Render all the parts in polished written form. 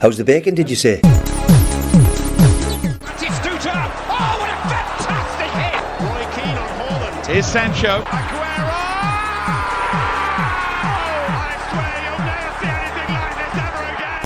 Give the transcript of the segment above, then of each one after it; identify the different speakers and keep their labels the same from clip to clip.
Speaker 1: How's the bacon, did you say?
Speaker 2: Oh, what a fantastic hit!
Speaker 3: Roy Keane on Haaland.
Speaker 2: Here's Sancho.
Speaker 3: Aguero! I swear you'll never see anything like this ever again.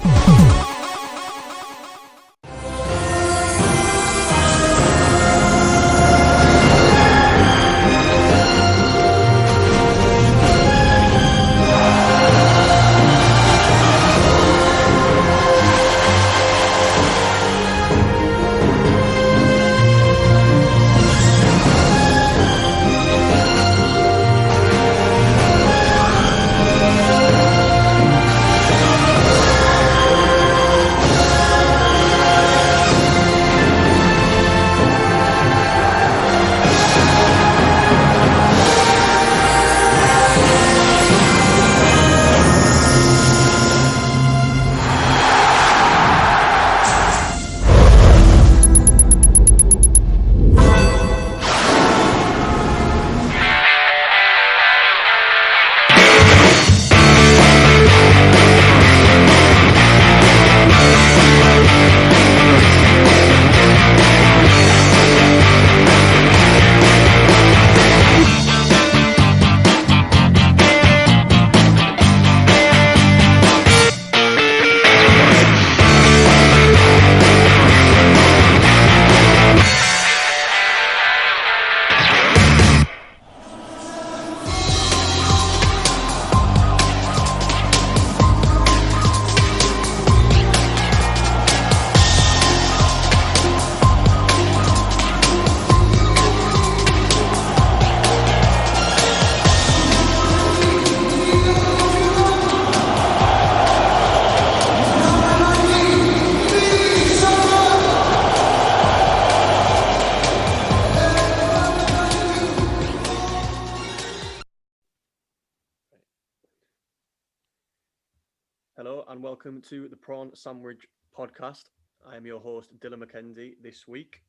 Speaker 4: Hello and welcome to the Prawn Sandwich Podcast. I am your host, Dylan McKenzie, this week,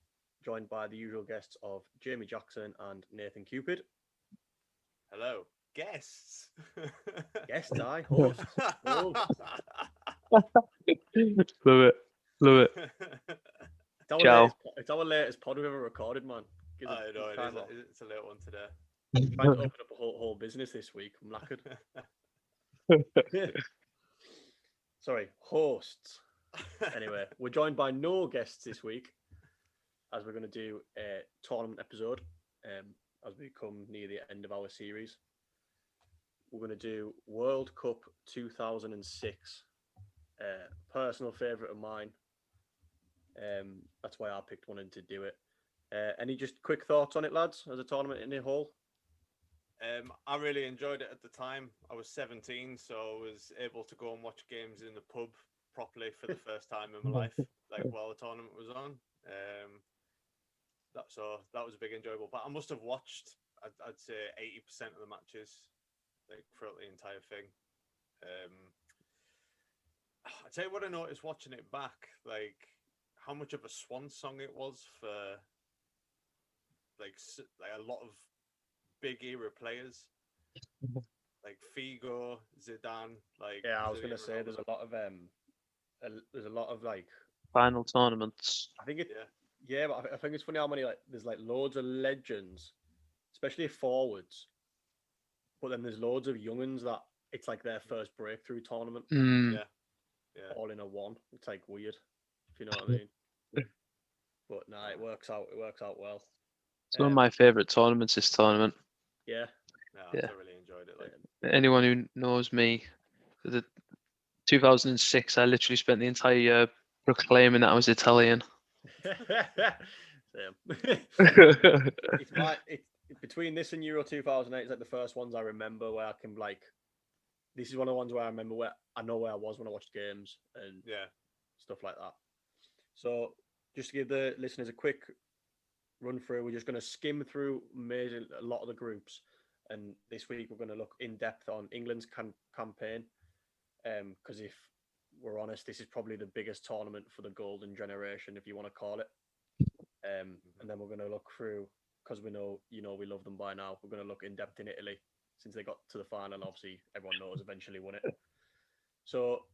Speaker 4: joined by the usual guests of Jamie Jackson and Nathan Cupid.
Speaker 3: Hello, guests.
Speaker 4: Guests, hosts. Hello.
Speaker 5: Love it.
Speaker 4: It's our latest pod we've ever recorded, man.
Speaker 3: I know, it's a late one today.
Speaker 4: I'm trying to open up a whole business this week. I'm knackered. Sorry, hosts. Anyway, we're joined by no guests this week, as we're going to do a tournament episode as we come near the end of our series. We're going to do World Cup 2006, personal favourite of mine. That's why I picked one to do it. Any just quick thoughts on it, lads, as a tournament in the whole?
Speaker 3: I really enjoyed it at the time. I was 17, so I was able to go and watch games in the pub properly for the first time in my life, like while the tournament was on. That was a big enjoyable. But I must have watched, I'd say 80% of the matches, like throughout the entire thing. I'd tell you what I noticed watching it back, like how much of a swan song it was for like a lot of big era players like Figo, Zidane. Like,
Speaker 4: yeah, I was gonna say there's a lot of like
Speaker 5: Final tournaments.
Speaker 4: I think but I think it's funny how many there's like loads of legends, especially forwards, but then there's loads of younguns that it's like their first breakthrough tournament.
Speaker 3: Yeah,
Speaker 4: all in a one. It's like weird, if you know what I mean. But nah, it works out well.
Speaker 5: It's one of my favourite tournaments, this tournament.
Speaker 4: Yeah.
Speaker 3: I really enjoyed it. Like,
Speaker 5: anyone who knows me, the 2006, I literally spent the entire year proclaiming that I was Italian.
Speaker 4: Same. Between this and Euro 2008, it's like the first ones I remember where I can this is one of the ones where I remember where I know where I was when I watched games and stuff like that. So just to give the listeners a quick run through, we're just going to skim through a lot of the groups, and this week we're going to look in depth on England's campaign, because if we're honest, this is probably the biggest tournament for the golden generation, if you want to call it. And then we're going to look through, because we know we love them by now, we're going to look in depth in Italy, since they got to the final, and obviously everyone knows eventually won it. So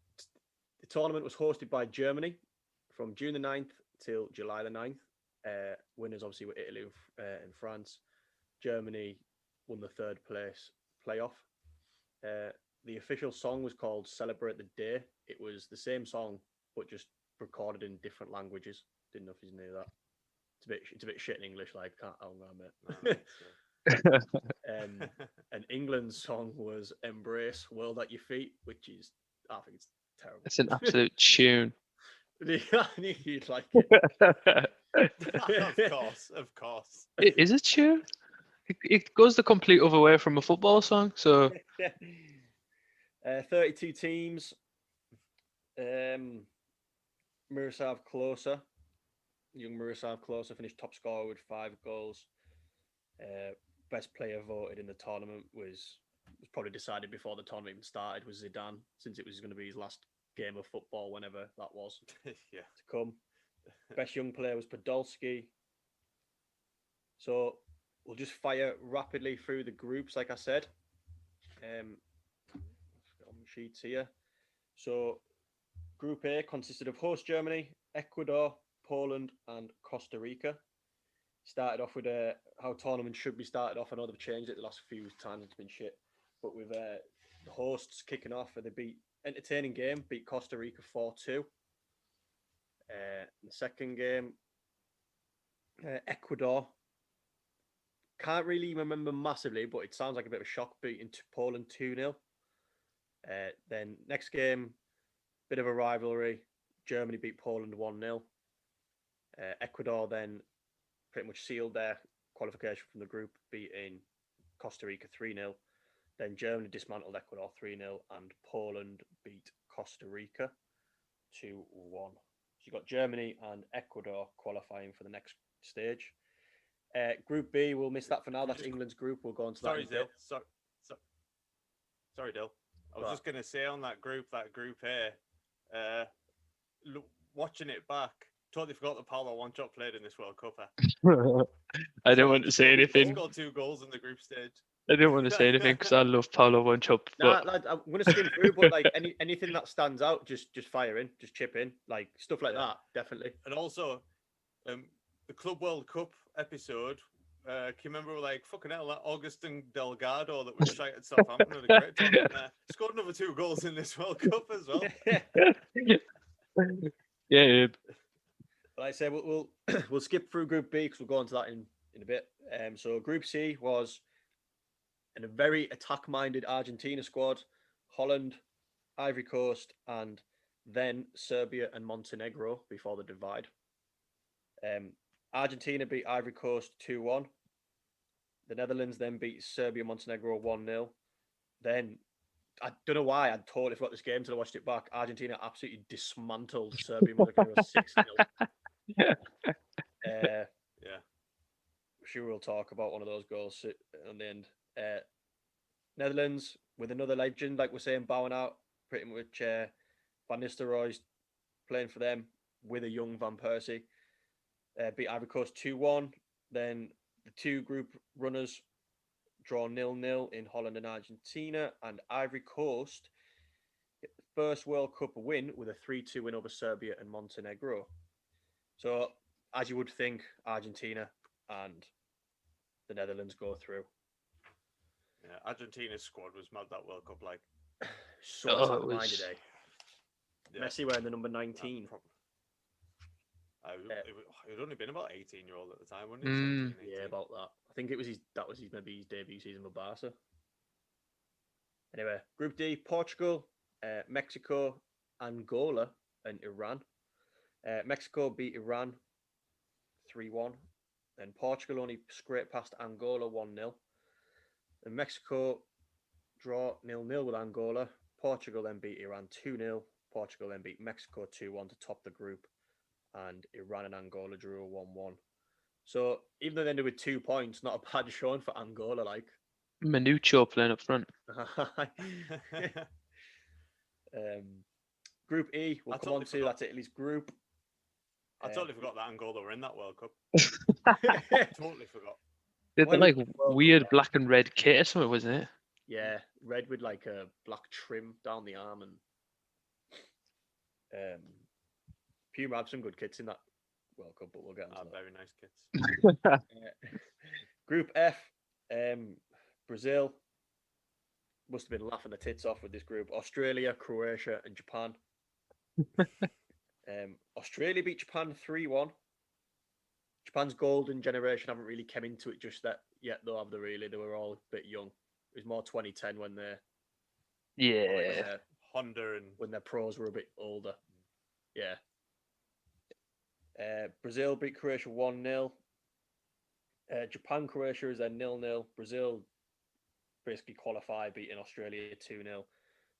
Speaker 4: The tournament was hosted by Germany from June the 9th till July the 9th. Winners obviously were Italy and France. Germany won the third place playoff. The official song was called Celebrate the Day. It was the same song, but just recorded in different languages. Didn't know if you knew that. It's a bit shit in English, like, can't hang on, mate. And England's song was Embrace World at Your Feet, which is, I think it's terrible.
Speaker 5: It's an absolute tune.
Speaker 4: I knew you'd like it.
Speaker 3: Of course.
Speaker 5: It is a tune. It goes the complete other way from a football song. So
Speaker 4: 32 teams. Miroslav Klose, young Miroslav Klose, finished top scorer with 5 goals. Best player voted in the tournament was probably decided before the tournament even started, was Zidane, since it was going to be his last game of football, whenever that was to come. Best young player was Podolski. So we'll just fire rapidly through the groups, like I said. On the sheets here. So Group A consisted of host Germany, Ecuador, Poland, and Costa Rica. Started off with how tournaments should be started off. I know they've changed it the last few times, it's been shit. But with the hosts kicking off, they beat entertaining game, beat Costa Rica 4-2. The second game, Ecuador. Can't really remember massively, but it sounds like a bit of a shock, beating Poland 2-0. Then next game, bit of a rivalry. Germany beat Poland 1-0. Ecuador then pretty much sealed their qualification from the group, beating Costa Rica 3-0. Then Germany dismantled Ecuador 3-0, and Poland beat Costa Rica 2-1. So you've got Germany and Ecuador qualifying for the next stage. Group B, we'll miss that for now. That's England's group. We'll go on to that.
Speaker 3: Sorry, Dill. I was just going to say on that group A, watching it back, totally forgot that Paulo Wanchope played in this World Cup.
Speaker 5: I didn't want to say anything.
Speaker 3: He scored 2 goals in the group stage.
Speaker 5: I didn't want to say anything because I love Paulo Wanchope.
Speaker 4: Nah, lad, I'm going to skim through, but like anything that stands out, just fire in, just chip in, like stuff like that, definitely.
Speaker 3: And also, the Club World Cup episode. Can you remember, like, fucking hell, that Augustin Delgado that was shite at Southampton had a great tournament there. Scored another 2 goals in this World Cup as well.
Speaker 5: Yeah.
Speaker 4: Like I say, we'll skip through Group B because we'll go on to that in a bit. So Group C was a very attack-minded Argentina squad, Holland, Ivory Coast, and then Serbia and Montenegro before the divide. Argentina beat Ivory Coast 2-1. The Netherlands then beat Serbia Montenegro 1-0. Then, I don't know why, I totally forgot this game until I watched it back. Argentina absolutely dismantled Serbia Montenegro 6-0. Sure, we'll talk about one of those goals on the end. Netherlands, with another legend, like we're saying, bowing out, pretty much Van Nistelrooy's playing for them with a young Van Persie. Beat Ivory Coast 2-1. Then the 2 group runners draw 0-0 in Holland and Argentina. And Ivory Coast get the first World Cup win with a 3-2 win over Serbia and Montenegro. So, as you would think, Argentina and the Netherlands go through.
Speaker 3: Yeah, Argentina's squad was mad that World Cup, like.
Speaker 4: So minded, eh? Yeah. Messi wearing the number 19.
Speaker 3: It would only been about 18-year-old at the time, wasn't it?
Speaker 4: Yeah, about that. I think that was his debut season for Barca. Anyway, Group D: Portugal, Mexico, Angola, and Iran. Mexico beat Iran 3-1, and Portugal only scraped past Angola 1-0. And Mexico draw 0-0 with Angola. Portugal then beat Iran 2-0. Portugal then beat Mexico 2-1 to top the group. And Iran and Angola drew 1-1. So even though they ended with 2 points, not a bad showing for Angola. Like
Speaker 5: Minuccio playing up front.
Speaker 4: Group E, we'll come on to. That's Italy's group.
Speaker 3: I totally forgot that Angola were in that World Cup. Totally forgot.
Speaker 5: They had like weird black and red kit or something, wasn't it?
Speaker 4: Yeah, red with like a black trim down the arm and. Puma have some good kits in that World Cup, but we'll get into that.
Speaker 3: Very nice kits.
Speaker 4: Group F, Brazil must have been laughing their tits off with this group. Australia, Croatia, and Japan. Australia beat Japan 3-1. Japan's golden generation haven't really come into it just yet, though, have they really? They were all a bit young. It was more 2010 when
Speaker 3: Honda and
Speaker 4: when their pros were a bit older. Yeah. Brazil beat Croatia 1-0. Japan, Croatia is then 0-0. Brazil basically qualified, beating Australia 2-0.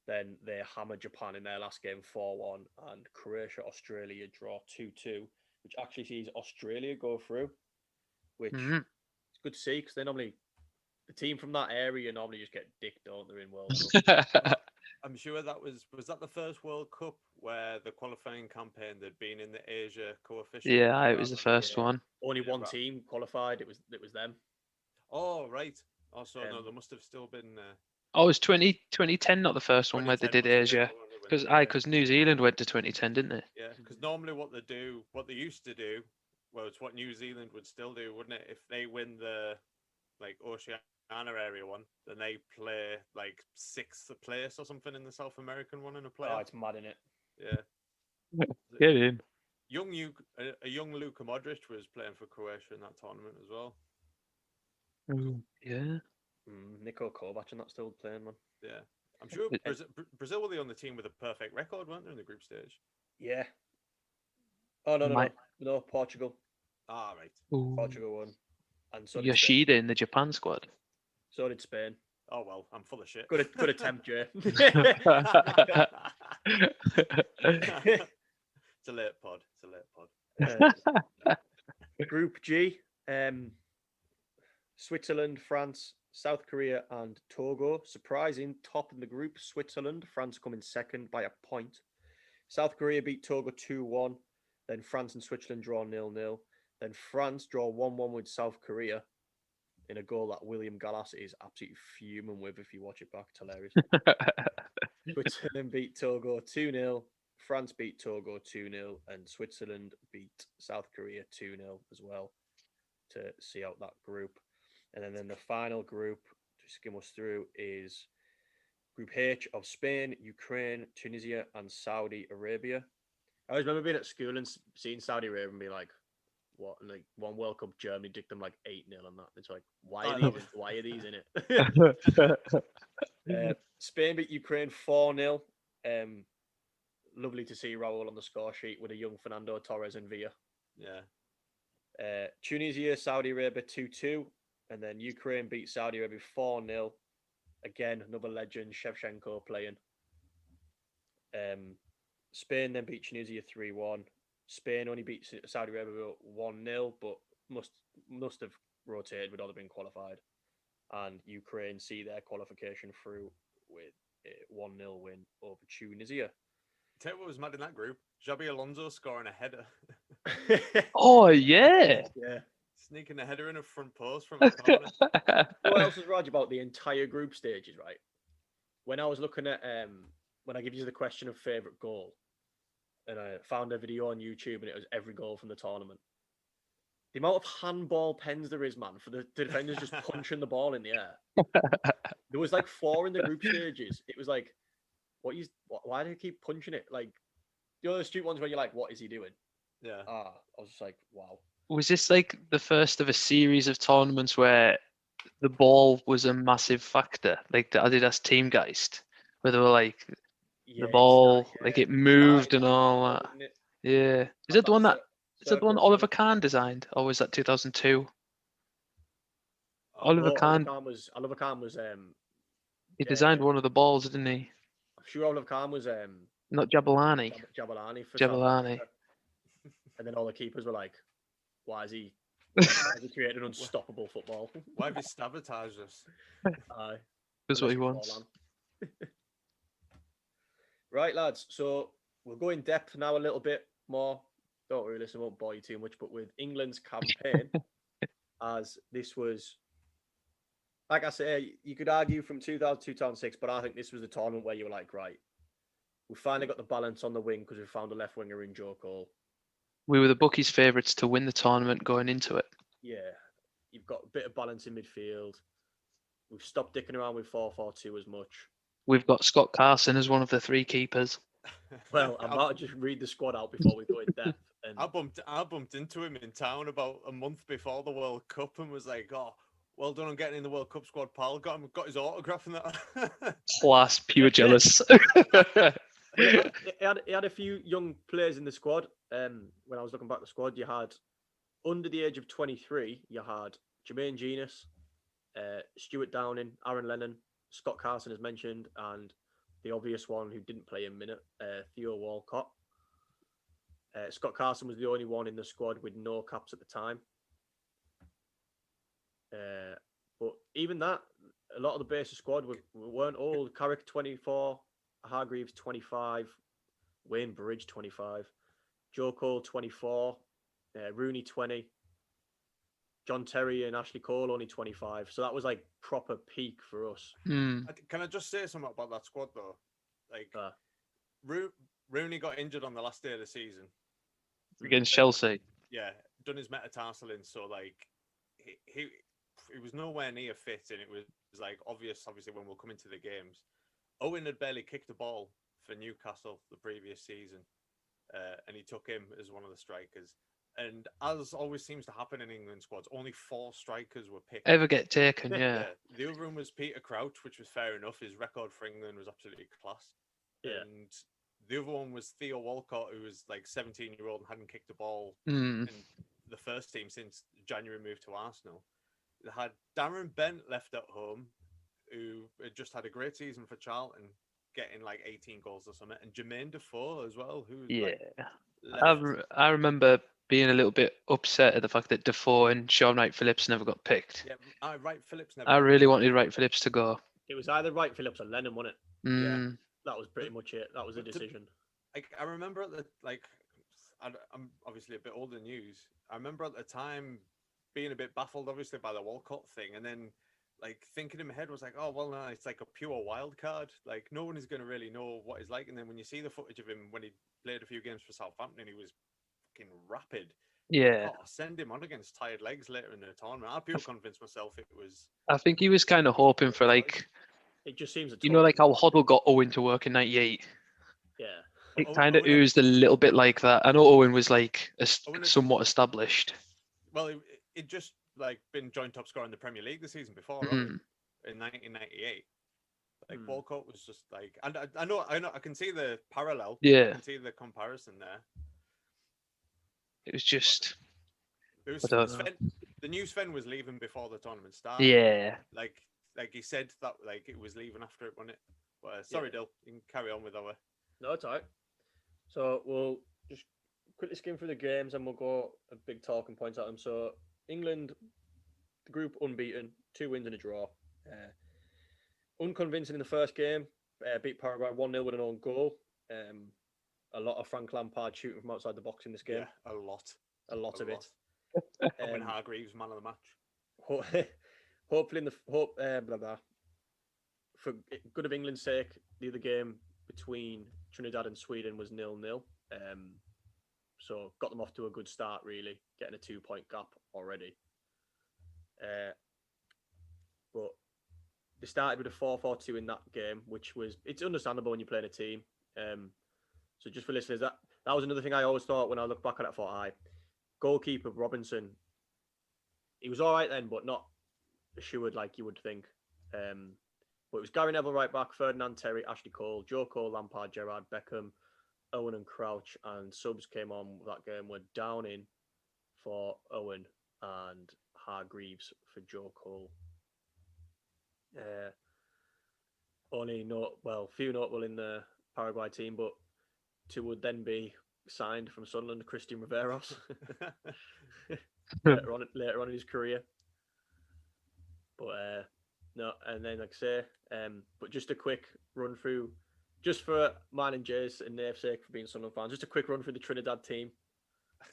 Speaker 4: Then they hammered Japan in their last game 4-1, and Croatia, Australia draw 2-2, which actually sees Australia go through, which it's good to see because they normally, the team from that area normally just get dicked, don't they, in World Cup?
Speaker 3: I'm sure that was that the first World Cup where the qualifying campaign had been in the Asia coefficient?
Speaker 5: Yeah, it was the first one.
Speaker 4: Only one team qualified. It was them.
Speaker 3: Oh right. Also, no, there must have still been.
Speaker 5: Oh, it was 2010, not the first one where they did Asia. Because New Zealand went to 2010, didn't they?
Speaker 3: Yeah, because normally what they used to do, well, it's what New Zealand would still do, wouldn't it? If they win the Oceania area one, then they play like 6th place or something in the South American one in a playoff.
Speaker 4: Oh, it's mad, isn't it?
Speaker 3: Yeah.
Speaker 5: Get in.
Speaker 3: A young Luka Modric was playing for Croatia in that tournament as well.
Speaker 5: Yeah.
Speaker 4: Niko Kovac and that's still playing, man.
Speaker 3: Yeah. I'm sure Brazil were the only team with a perfect record, weren't they, in the group stage?
Speaker 4: Yeah. Oh, no, Portugal.
Speaker 3: Ah, right.
Speaker 5: Ooh.
Speaker 4: Portugal won. And so
Speaker 5: Yoshida in the Japan squad.
Speaker 4: So did Spain.
Speaker 3: Oh, well, I'm full of shit.
Speaker 4: Good attempt, Jay.
Speaker 3: It's a late pod.
Speaker 4: Group G, Switzerland, France, South Korea, and Togo. Surprising, top in the group, Switzerland. France coming second by a point. South Korea beat Togo 2-1. Then France and Switzerland draw 0-0. Then France draw 1-1 with South Korea in a goal that William Gallas is absolutely fuming with if you watch it back. It's hilarious. Switzerland beat Togo 2-0. France beat Togo 2-0. And Switzerland beat South Korea 2-0 as well to see out that group. And then the final group to skim us through is Group H of Spain, Ukraine, Tunisia, and Saudi Arabia. I always remember being at school and seeing Saudi Arabia and being like, what? And like one World Cup, Germany dicked them like 8-0 on that. It's like, why are these in it? Spain beat Ukraine 4-0. Lovely to see Raul on the score sheet with a young Fernando Torres and Villa.
Speaker 3: Yeah.
Speaker 4: Tunisia, Saudi Arabia 2-2. And then Ukraine beat Saudi Arabia 4-0. Again, another legend, Shevchenko playing. Spain then beat Tunisia 3-1. Spain only beat Saudi Arabia 1-0, but must have rotated without have been qualified. And Ukraine see their qualification through with a 1-0 win over Tunisia.
Speaker 3: Tell you what was mad in that group? Xabi Alonso scoring a header.
Speaker 5: Oh, yeah.
Speaker 4: Yeah.
Speaker 3: Sneaking a header in a front post from a corner.
Speaker 4: What else is right about the entire group stages, right? When I was looking at, when I give you the question of favourite goal, and I found a video on YouTube and it was every goal from the tournament. The amount of handball pens there is, man, for the defenders just punching the ball in the air. There was like 4 in the group stages. It was like, why do you keep punching it? Like, the other stupid ones where you're like, what is he doing?
Speaker 3: Yeah.
Speaker 4: I was just like, wow.
Speaker 5: Was this like the first of a series of tournaments where the ball was a massive factor? Like the Adidas Teamgeist, where they were like, the ball, like it moved and all that. Yeah. Is that the one that Oliver Kahn designed? Or was that 2002? Oliver Kahn
Speaker 4: was
Speaker 5: he designed one of the balls, didn't he?
Speaker 4: I'm sure Oliver Kahn was
Speaker 5: not Jabulani.
Speaker 4: Jabulani. And then all the keepers were like, why has he created an unstoppable football?
Speaker 3: Why have you sabotaged us?
Speaker 5: That's what he wants.
Speaker 4: Right, lads. So we'll go in depth now a little bit more. Don't worry, listen, I won't bore you too much. But with England's campaign, as this was, like I say, you could argue from 2000 to 2006, but I think this was the tournament where you were like, right, We finally got the balance on the wing because we found a left winger in Joe Cole.
Speaker 5: We were the bookies' favourites to win the tournament going into it.
Speaker 4: Yeah, you've got a bit of balance in midfield. We've stopped dicking around with 4-4-2 as much.
Speaker 5: We've got Scott Carson as one of the 3 keepers.
Speaker 4: Well, I might just read the squad out before we go in depth. And
Speaker 3: I bumped into him in town about a month before the World Cup and was like, "Oh, well done on getting in the World Cup squad, pal. Got his autograph and that."
Speaker 5: Class, pure jealous.
Speaker 4: he had a few young players in the squad. When I was looking back at the squad, you had under the age of 23, you had Jermaine Genius, Stuart Downing, Aaron Lennon, Scott Carson as mentioned, and the obvious one who didn't play a minute, Theo Walcott. Scott Carson was the only one in the squad with no caps at the time. But even that, a lot of the basic squad weren't old. Carrick 24, Hargreaves 25, Wayne Bridge 25, Joe Cole 24, Rooney 20, John Terry and Ashley Cole only 25. So that was like proper peak for us.
Speaker 5: Mm.
Speaker 3: Can I just say something about that squad though? Like Rooney got injured on the last day of the season
Speaker 5: Against Chelsea.
Speaker 3: Yeah, done his metatarsal, so like he was nowhere near fit, and it was like obviously when we'll come into the games. Owen had barely kicked a ball for Newcastle the previous season, and he took him as one of the strikers. And as always seems to happen in England squads, only 4 strikers were picked.
Speaker 5: Ever get taken, yeah.
Speaker 3: The other one was Peter Crouch, which was fair enough. His record for England was absolutely class.
Speaker 4: Yeah.
Speaker 3: And the other one was Theo Walcott, who was like 17-year-old and hadn't kicked a ball
Speaker 5: Mm.
Speaker 3: in the first team since January moved to Arsenal. They had Darren Bent left at home, who had just had a great season for Charlton, getting like 18 goals or something, and Jermaine Defoe as well, who
Speaker 5: I remember being a little bit upset at the fact that Defoe and Sean Wright-Phillips never got picked.
Speaker 3: Yeah, Wright-Phillips never.
Speaker 5: I really wanted Wright-Phillips to go.
Speaker 4: It was either Wright-Phillips or Lennon, wasn't it?
Speaker 5: Mm.
Speaker 3: Yeah.
Speaker 4: That was pretty much it. That was the decision.
Speaker 3: I remember I'm obviously a bit older than you. I remember at the time being a bit baffled, obviously, by the Walcott thing, and then like thinking in my head was like, oh well, no, it's like a pure wild card. Like no one is going to really know what he's like. And then when you see the footage of him when he played a few games for Southampton, he was fucking rapid.
Speaker 5: Yeah.
Speaker 3: Oh, send him on against tired legs later in the tournament. I feel convinced myself it was.
Speaker 5: I think he was kind of hoping for like.
Speaker 4: It just seems
Speaker 5: like how Hoddle got Owen to work in '98.
Speaker 4: Yeah.
Speaker 5: It kind of oozed a little bit like that. I know Owen was like somewhat established.
Speaker 3: Well, it just like been joint top scorer in the Premier League the season before, right? In 1998. Like Walcott was just like, and I know, I can see the parallel.
Speaker 5: Yeah.
Speaker 3: I can see the comparison there.
Speaker 5: It was just.
Speaker 3: The new Sven was leaving before the tournament started.
Speaker 5: Yeah.
Speaker 3: Like he said that like it was leaving after it, wasn't it? But sorry, Dill, you can carry on with our.
Speaker 4: No, it's all right. So we'll just quickly skim through the games and we'll go a big talking points at them. So England, the group unbeaten, 2 wins and a draw. Unconvincing in the first game, beat Paraguay 1-0 with an own goal. A lot of Frank Lampard shooting from outside the box in this game.
Speaker 3: Yeah, a lot of it. Owen Hargreaves, man of the match.
Speaker 4: Hopefully, for good of England's sake, the other game between Trinidad and Sweden was 0-0. So got them off to a good start, really, getting a 2-point gap already. But they started with a 4-4-2 in that game, which was, it's understandable when you're playing a team. So just for listeners, that was another thing I always thought when I look back at it, I thought, goalkeeper Robinson, he was all right then, but not assured like you would think. But it was Gary Neville right back, Ferdinand Terry, Ashley Cole, Joe Cole, Lampard, Gerrard, Beckham, Owen and Crouch, and subs came on that game were Downing for Owen and Hargreaves for Joe Cole. Few notable in the Paraguay team, but 2 would then be signed from Sunderland, Christian Riveros, later on in his career. But no, and then like I say, but just a quick run through, just for mine and Jay's and Nave's sake for being Sunderland fans, just a quick run through the Trinidad team.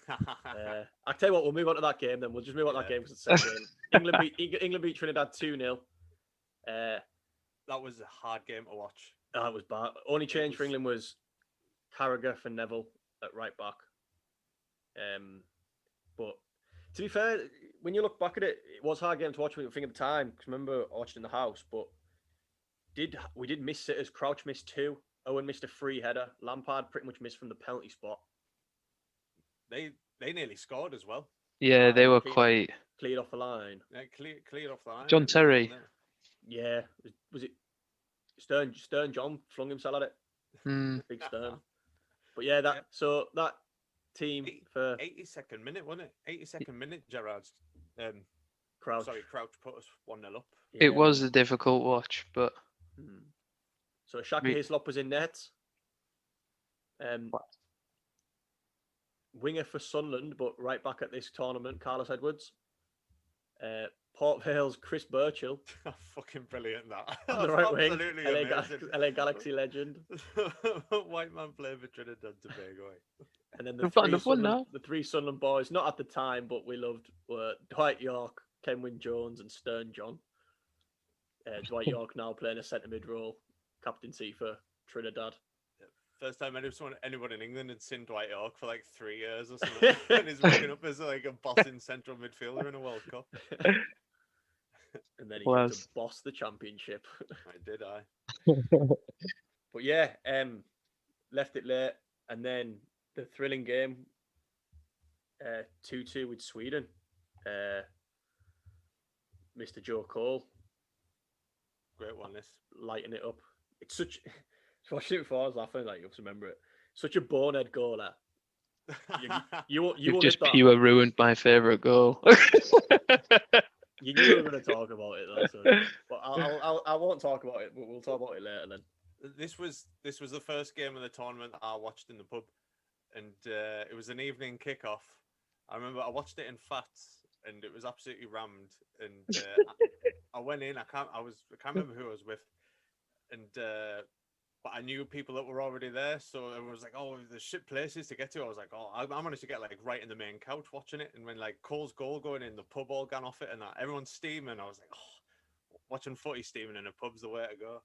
Speaker 4: I'll tell you what, we'll move on to that game then. We'll just move on to that game because it's the same game. England beat Trinidad 2-0.
Speaker 3: That was a hard game to watch.
Speaker 4: It was bad. Only change for England was Carragher for Neville at right back. But to be fair, when you look back at it, it was a hard game to watch. I think at the time, because remember I watched in the house. But we did miss sitters. Crouch missed 2. Owen missed a free header. Lampard pretty much missed from the penalty spot.
Speaker 3: They nearly scored as well.
Speaker 5: Yeah, they were quite
Speaker 4: cleared off the line.
Speaker 3: Yeah, cleared off the line.
Speaker 5: John Terry.
Speaker 4: Yeah, was it Stern? John flung himself at it. Big Stern. But yeah, that team for
Speaker 3: 82nd minute, wasn't it? 82nd minute, Gerrard's
Speaker 4: Crouch.
Speaker 3: Crouch put us 1-0 up.
Speaker 5: Yeah. It was a difficult watch, but
Speaker 4: so Shaka Hislop was in net. Winger for Sunderland, but right back at this tournament, Carlos Edwards. Port Vale's Chris Burchill.
Speaker 3: Fucking brilliant, that.
Speaker 4: On the right wing,
Speaker 3: LA
Speaker 4: Galaxy legend.
Speaker 3: White man playing for Trinidad and Tobago.
Speaker 4: And then the 3 Sunderland boys, not at the time, but we loved, were Dwight York, Kenwyn Jones, and Stern John. Dwight York now playing a centre mid role, captaincy for Trinidad.
Speaker 3: First time anyone in England had seen Dwight York for like 3 years or something. And he's waking up as like a bossing central midfielder in a World Cup.
Speaker 4: And then he got to boss the championship.
Speaker 3: I.
Speaker 4: But yeah, left it late. And then the thrilling game, 2-2 with Sweden. Mr. Joe Cole.
Speaker 3: Great one, this.
Speaker 4: Lighting it up. It's such... Watching it before, I was laughing, like, you have to remember it. Such a bonehead goal,
Speaker 5: You've just pure ruined my favourite goal.
Speaker 4: You knew we were going to talk about it, though. So. But I won't talk about it, but we'll talk about it later then.
Speaker 3: This was the first game of the tournament I watched in the pub, and it was an evening kickoff. I remember I watched it in Fats, and it was absolutely rammed. And I went in. I can't remember who I was with, and but I knew people that were already there, so it was like, oh, there's shit places to get to. I was like, oh, I managed to get like right in the main couch watching it, and when like Cole's goal going in, the pub all gone off it, and everyone's steaming. I was like, oh, watching footy steaming in a pub's the way to go.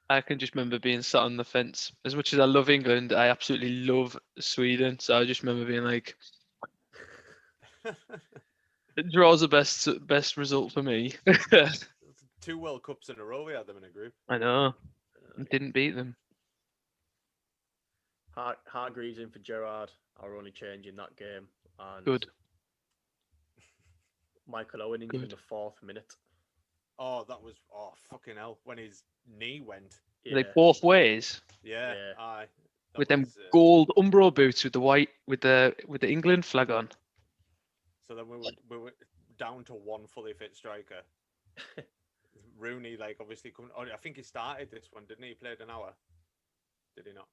Speaker 5: I can just remember being sat on the fence. As much as I love England, I absolutely love Sweden. So I just remember being like, it draws the best result for me.
Speaker 3: 2 World Cups in a row we had them in a group.
Speaker 5: I know. Didn't beat them.
Speaker 4: Hargreaves in for Gerrard. Our only change in that game. And
Speaker 5: good.
Speaker 4: Michael Owen in the 4th minute.
Speaker 3: Oh, that was fucking hell when his knee went.
Speaker 5: Yeah. Like both ways.
Speaker 3: Yeah. Aye.
Speaker 5: With them gold Umbro boots with the white with the England flag on.
Speaker 3: So then we were down to 1 fully fit striker. Rooney, like, obviously coming. Oh, I think he started this one, didn't he? He played an hour. Did he not?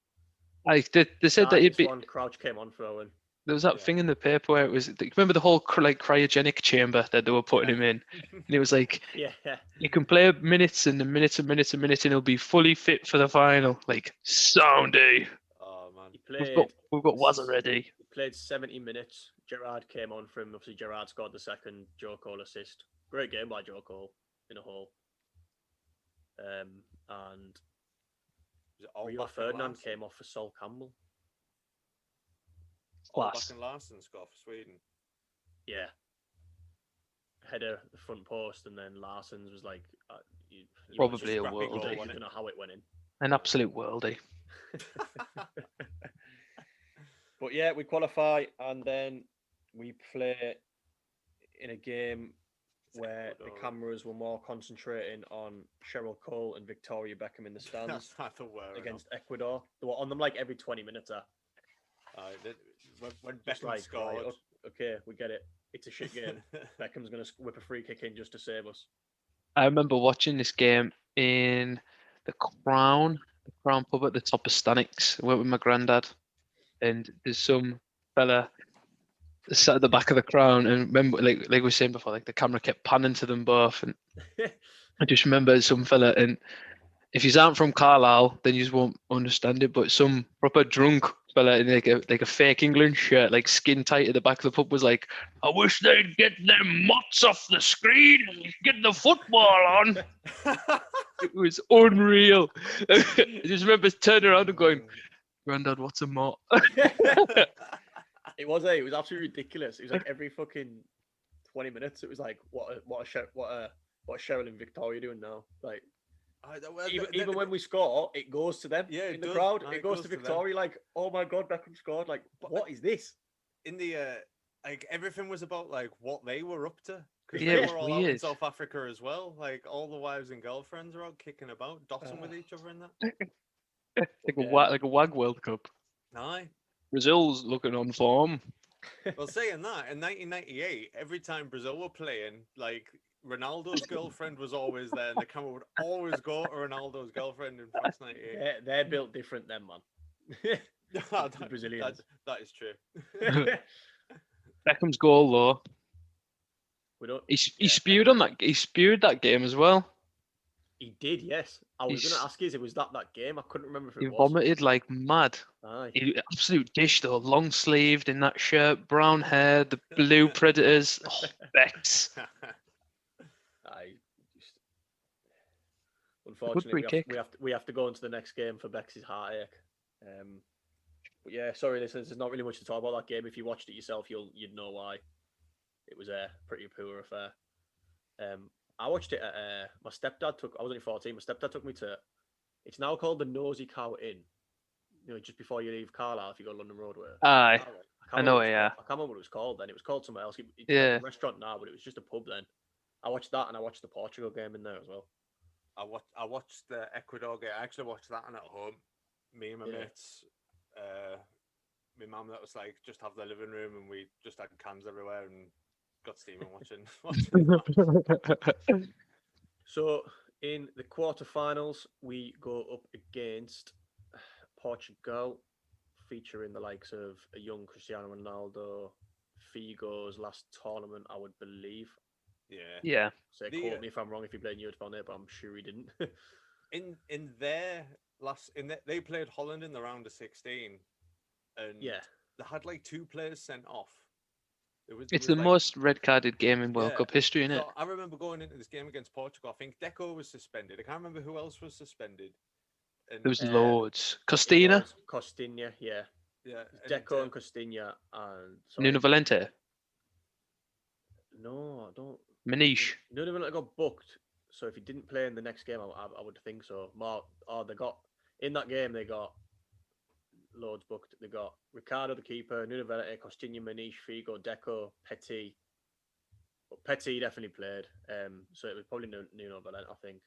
Speaker 5: They said that he'd be.
Speaker 4: Crouch came on for Owen.
Speaker 5: There was that thing in the paper where it was. Remember the whole like cryogenic chamber that they were putting him in, and it was like, you can play minutes and minutes and minutes and minutes, and he'll be fully fit for the final. Like, soundy.
Speaker 3: Oh man,
Speaker 5: we've got Waz already.
Speaker 4: He played 70 minutes. Gerrard came on for him. Obviously, Gerrard scored the second. Joe Cole assist. Great game by Joe Cole in a whole. And Rio Ferdinand came off for Sol Campbell.
Speaker 3: Back and Larson scored for Sweden.
Speaker 4: Yeah. Header the front post, and then Larson's was like
Speaker 5: probably a worldie.
Speaker 4: I don't know how it went in.
Speaker 5: An absolute worldie.
Speaker 4: But yeah, we qualify, and then we play in a game where the cameras were more concentrating on Cheryl Cole and Victoria Beckham in the stands against Ecuador. They were on them like every 20 minutes.
Speaker 3: When Beckham scored.
Speaker 4: Right, okay, we get it. It's a shit game. Beckham's going to whip a free kick in just to save us.
Speaker 5: I remember watching this game in the Crown pub at the top of Stanix. I went with my granddad, and there's some fella sat at the back of the Crown, and remember, like we were saying before, like the camera kept panning to them both, and I just remember some fella, and if you aren't from Carlisle, then you just won't understand it, but some proper drunk fella in like a fake England shirt, like skin tight at the back of the pub, was like, "I wish they'd get them mutts off the screen and get the football on." It was unreal. I just remember turning around and going, "Grandad, what's a mutt?"
Speaker 4: It was absolutely ridiculous. It was like every fucking 20 minutes. It was like, what a Cheryl and Victoria doing now? Like, even when we score, it goes to them in the crowd. It goes to Victoria, like, oh my god, Beckham scored. Like, what is this?
Speaker 3: In the like everything was about like what they were up to, because
Speaker 5: Yeah,
Speaker 3: they
Speaker 5: it was
Speaker 3: were all out in
Speaker 5: weird.
Speaker 3: South Africa as well. Like all the wives and girlfriends are out kicking about, dotting with each other in that.
Speaker 5: Like a WAG World Cup.
Speaker 3: Aye.
Speaker 5: Brazil's looking on form.
Speaker 3: Well, saying that, in 1998, every time Brazil were playing, like Ronaldo's girlfriend was always there, and the camera would always go to Ronaldo's girlfriend in France '98.
Speaker 4: They're built different, then, man. The Brazilians.
Speaker 3: That is true.
Speaker 5: Beckham's goal though.
Speaker 4: We don't.
Speaker 5: He spewed on that. He spewed that game as well.
Speaker 4: He did, yes. I was going to ask you, if it was that game. I couldn't remember if it was.
Speaker 5: He vomited like mad.
Speaker 4: Aye.
Speaker 5: He absolute dish though, long sleeved in that shirt, brown hair, the blue Predators. Oh, Bex.
Speaker 4: Unfortunately, we have to go into the next game for Bex's heartache. But yeah, sorry, there's not really much to talk about that game. If you watched it yourself, you'd know why. It was a pretty poor affair. I watched it at my stepdad took. I was only 14. My stepdad took me to. It's now called the Nosy Cow Inn. You know, just before you leave Carlisle, if you go London Roadway.
Speaker 5: Aye, I know it. Yeah,
Speaker 4: I can't remember what it was called then. It was called something else. It's
Speaker 5: yeah,
Speaker 4: like a restaurant now, but it was just a pub then. I watched that, and I watched the Portugal game in there as well.
Speaker 3: I watched the Ecuador game. I actually watched that one at home. Me and my mates, my mum, that was like just have the living room, and we just had cans everywhere and got steaming watching.
Speaker 4: So in the quarterfinals, we go up against Portugal, featuring the likes of a young Cristiano Ronaldo, Figo's last tournament, I would believe.
Speaker 5: Yeah.
Speaker 4: So quote me if I'm wrong if he played in Europe on it, but I'm sure he didn't.
Speaker 3: in their they played Holland in the round of 16, and they had like 2 players sent off.
Speaker 5: It's the most red-carded game in World Cup history, isn't it?
Speaker 3: I remember going into this game against Portugal. I think Deco was suspended. I can't remember who else was suspended. And,
Speaker 5: there was loads. Costina,
Speaker 4: yeah. Deco and Costinha and
Speaker 5: Nuno Valente.
Speaker 4: No, I don't.
Speaker 5: Manish.
Speaker 4: Nuno Valente got booked. So if he didn't play in the next game, I would think so. They got in that game. They got loads booked. They got Ricardo, the keeper, Nuno Valente, Costinha, Manish, Figo, Deco, Petit. But Petit definitely played. So it was probably Nuno Valente, I think.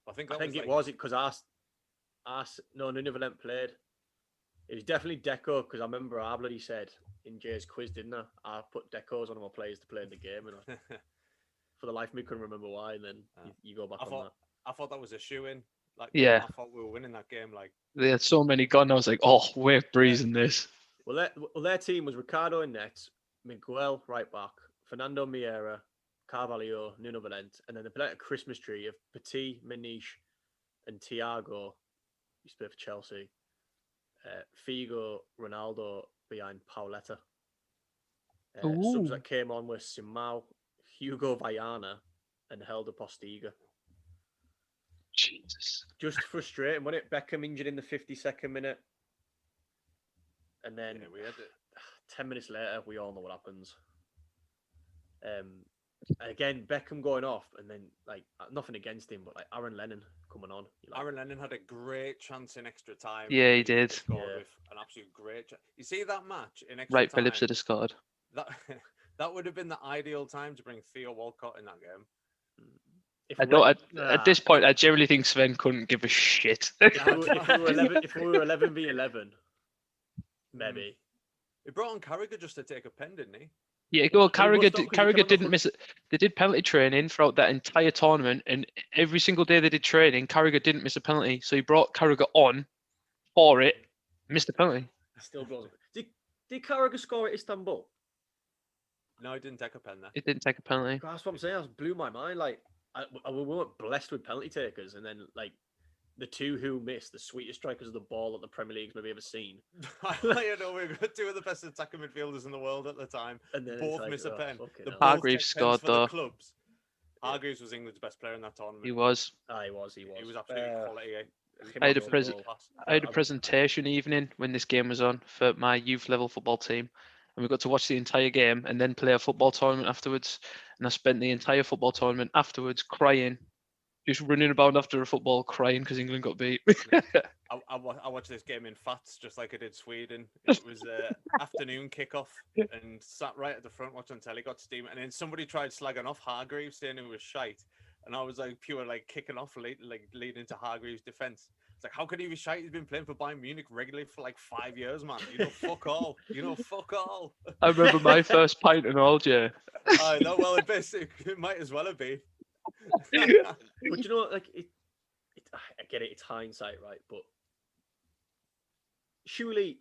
Speaker 4: I think it was because Nuno Valente played. It was definitely Deco because I remember I bloody said in Jay's quiz, didn't I? I put Deco as one of my players to play in the game, and for the life of me couldn't remember why. And then you go back on that.
Speaker 3: I thought that was a shoe-in. Like,
Speaker 5: yeah,
Speaker 3: I thought we were winning that game. Like
Speaker 5: they had so many gone. I was like, oh, we're breezing this.
Speaker 4: Well, their team was Ricardo in net, Miguel right back, Fernando Miera, Carvalho, Nuno Valente, and then they played a Christmas tree of Petit, Manish, and Thiago. He played for Chelsea. Figo, Ronaldo behind Pauleta. Subs that came on were Simão, Hugo Vaiana, and Helder Postiga.
Speaker 5: Jesus.
Speaker 4: Just frustrating, wasn't it? Beckham injured in the 52nd minute. And then we had 10 minutes later, we all know what happens. Again, Beckham going off, and then like nothing against him, but like Aaron Lennon coming on.
Speaker 3: Aaron Lennon had a great chance in extra time.
Speaker 5: Yeah, he did.
Speaker 3: Scored with an absolute great chance. You see that match in extra
Speaker 5: right,
Speaker 3: time?
Speaker 5: Phillips would have scored.
Speaker 3: That would have been the ideal time to bring Theo Walcott in that game.
Speaker 5: At this point, I generally think Sven couldn't give a shit.
Speaker 4: If we were 11 v 11, maybe.
Speaker 3: He brought on Carragher just to take a pen, didn't he?
Speaker 5: Yeah, well, Carragher didn't miss it. They did penalty training throughout that entire tournament, and every single day they did training, Carragher didn't miss a penalty. So he brought Carragher on for it, missed the penalty.
Speaker 4: Still blows. Did Carragher score at Istanbul?
Speaker 3: No, he didn't take a pen there.
Speaker 5: He didn't take a penalty.
Speaker 4: That's what I'm saying. That blew my mind. Like, we weren't blessed with penalty takers, and then like the two who missed the sweetest strikers of the ball that the Premier League's maybe ever seen.
Speaker 3: You know, we've got two of the best attacking midfielders in the world at the time.
Speaker 4: And then
Speaker 3: both
Speaker 4: like,
Speaker 3: miss a pen. The both
Speaker 5: Hargreaves
Speaker 3: take
Speaker 5: scored
Speaker 3: pens for the
Speaker 5: though.
Speaker 3: clubs. Hargreaves was England's best player in that tournament.
Speaker 5: He was.
Speaker 4: He was.
Speaker 3: He was absolutely quality.
Speaker 5: I had a presentation evening when this game was on for my youth level football team, and we got to watch the entire game and then play a football tournament afterwards. And I spent the entire football tournament afterwards crying, just running about after a football, crying because England got beat.
Speaker 3: I watched this game in Fats just like I did Sweden. It was afternoon kickoff and sat right at the front watching telly, got steam, and then somebody tried slagging off Hargreaves saying it was shite. And I was like pure like kicking off, leading to Hargreaves' defense. It's like, how could he be shite? He's been playing for Bayern Munich regularly for like 5 years, man. You know, fuck all. Fuck all.
Speaker 5: I remember my first pint and all, Jay.
Speaker 3: I know. Well, it might as well have been.
Speaker 4: But you know, like I get it. It's hindsight, right? But surely,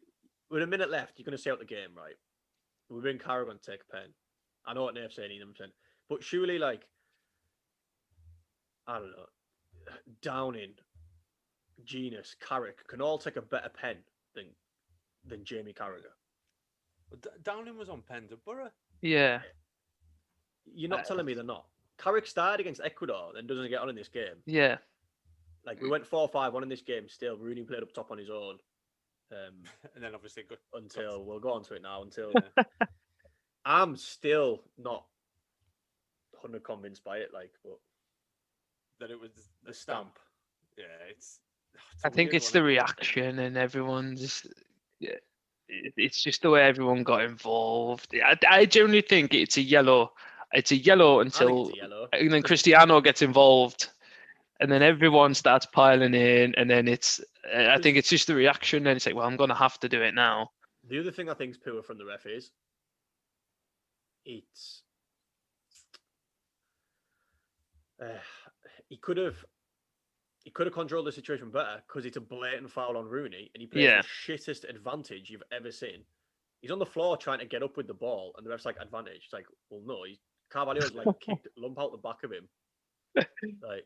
Speaker 4: with a minute left, you're going to see out the game, right? We're in Carrigan to take a pen. I know what Nave's saying, but surely, like, I don't know, Downing, Genus, Carrick can all take a better pen than Jamie Carragher.
Speaker 3: Downing was on pens at Borough.
Speaker 5: Yeah.
Speaker 4: You're not telling me they're not. Carrick started against Ecuador, then doesn't get on in this game.
Speaker 5: Yeah.
Speaker 4: Like, we went 4-5-1 in this game still. Rooney played up top on his own.
Speaker 3: And then obviously
Speaker 4: we'll go on to it now. I'm still not 100 convinced by it, like, but
Speaker 3: that it was the stamp. Yeah, it's
Speaker 5: I think it's the reaction and everyone's. Yeah, it's just the way everyone got involved. I generally think it's a yellow. It's a yellow until and then Cristiano gets involved, and then everyone starts piling in, and then it's. I think it's just the reaction, and it's like, well, I'm gonna have to do it now.
Speaker 4: The other thing I think is poor from the ref is, he could have controlled the situation better because it's a blatant foul on Rooney, and he plays the shittest advantage you've ever seen. He's on the floor trying to get up with the ball, and the ref's like, advantage. It's like, well, no, Carvalho's like kicked lump out the back of him. Like,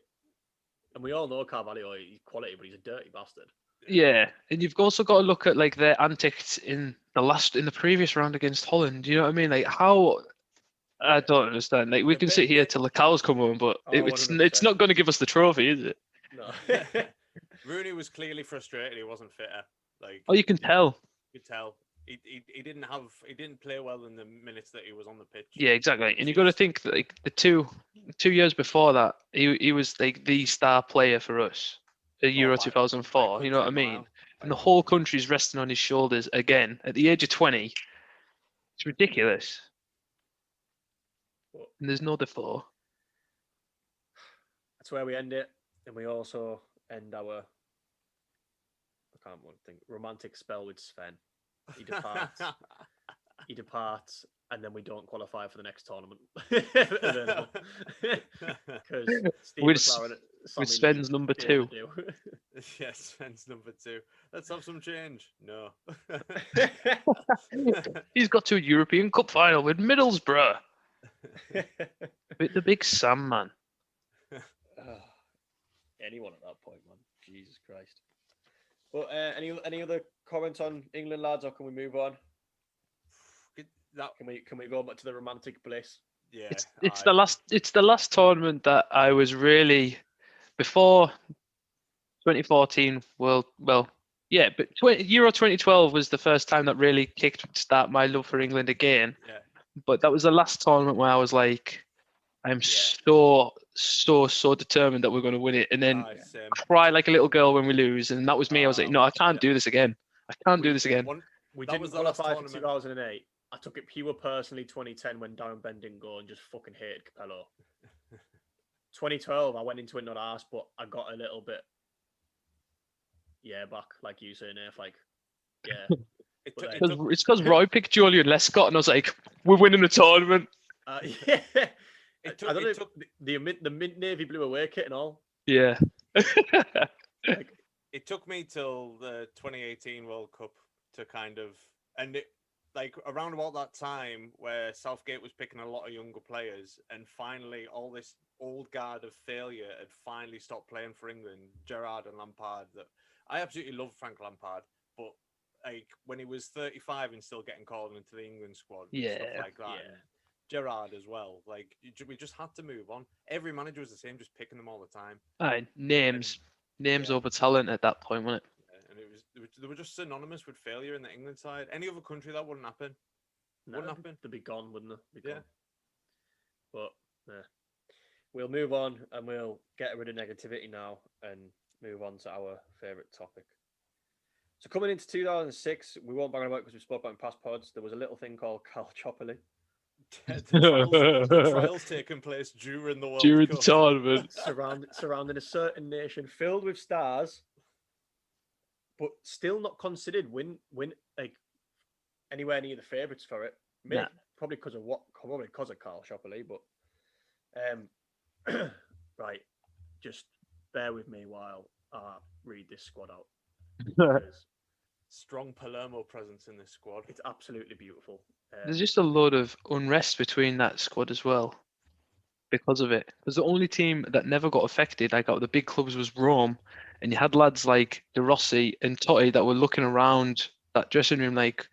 Speaker 4: and we all know Carvalho, he's quality, but he's a dirty bastard.
Speaker 5: Yeah, and you've also got to look at like their antics in the previous round against Holland. You know what I mean? Like how I don't understand. Like we can sit here till the cows come home, but it's not going to give us the trophy, is it?
Speaker 3: No. Rooney was clearly frustrated. He wasn't fitter. Like
Speaker 5: you can tell.
Speaker 3: You could tell. He didn't play well in the minutes that he was on the pitch.
Speaker 5: Yeah, exactly. And you got to think that, like the two years before that, he was like the star player for us at Euro 2004. You know what I mean? And the whole country's resting on his shoulders again at the age of 20. It's ridiculous. And there's no Defoe.
Speaker 4: That's where we end it, and we also end our romantic spell with Sven. He departs, and then we don't qualify for the next tournament.
Speaker 5: With Sven's number 2.
Speaker 3: Yes, Sven's number 2. Let's have some change. No.
Speaker 5: He's got to a European Cup final with Middlesbrough. With the big Sam, man.
Speaker 4: Anyone at that point, man. Jesus Christ. Well, any other comments on England, lads, or can we move on? Can we go back to the romantic bliss?
Speaker 3: Yeah,
Speaker 5: it's the last tournament that I was really before 2014 Euro 2012 was the first time that really kicked-start my love for England again.
Speaker 3: Yeah.
Speaker 5: But that was the last tournament where I was like, I'm so determined that we're going to win it, and then cry like a little girl when we lose. And that was me. I was like, no, I can't do this again. I can't do this again.
Speaker 4: We didn't qualify for 2008. I took it pure personally 2010 when Darren Ben didn't go and just fucking hated Capello. 2012, I went into it not asked, but I got a little bit, back, like you say, Nate, like, yeah.
Speaker 5: It's because Roy picked Julian Lescott, and I was like, we're winning the tournament.
Speaker 4: Yeah. The mint navy blue away kit and all.
Speaker 5: Yeah.
Speaker 3: It took me till the 2018 World Cup to kind of, and it, like around about that time where Southgate was picking a lot of younger players, and finally all this old guard of failure had finally stopped playing for England, Gerrard and Lampard. That I absolutely love Frank Lampard, but like when he was 35 and still getting called into the England squad, and stuff like that.
Speaker 4: Yeah.
Speaker 3: And Gerrard as well. Like we just had to move on. Every manager was the same, just picking them all the time.
Speaker 5: Aye, names over talent at that point, wasn't it?
Speaker 3: Yeah, and they were just synonymous with failure in the England side. Any other country that wouldn't happen. Wouldn't happen.
Speaker 4: They'd be gone, wouldn't they?
Speaker 3: Yeah.
Speaker 4: But we'll move on and we'll get rid of negativity now and move on to our favourite topic. So coming into 2006, we won't bang about it because we spoke about it in past pods. There was a little thing called Cal Chopperly.
Speaker 3: the trials taking place during the World
Speaker 5: During
Speaker 3: Cup.
Speaker 5: the tournament.
Speaker 4: surrounding a certain nation filled with stars, but still not considered win like anywhere near the favourites for it. Maybe, probably because of Carl Shopperly, but right, just bear with me while I read this squad out. Because
Speaker 3: Strong Palermo presence in this squad.
Speaker 4: it's absolutely beautiful.
Speaker 5: There's just a lot of unrest between that squad as well because of it. Because the only team that never got affected, like out of the big clubs, was Rome. And you had lads like De Rossi and Totti that were looking around that dressing room like,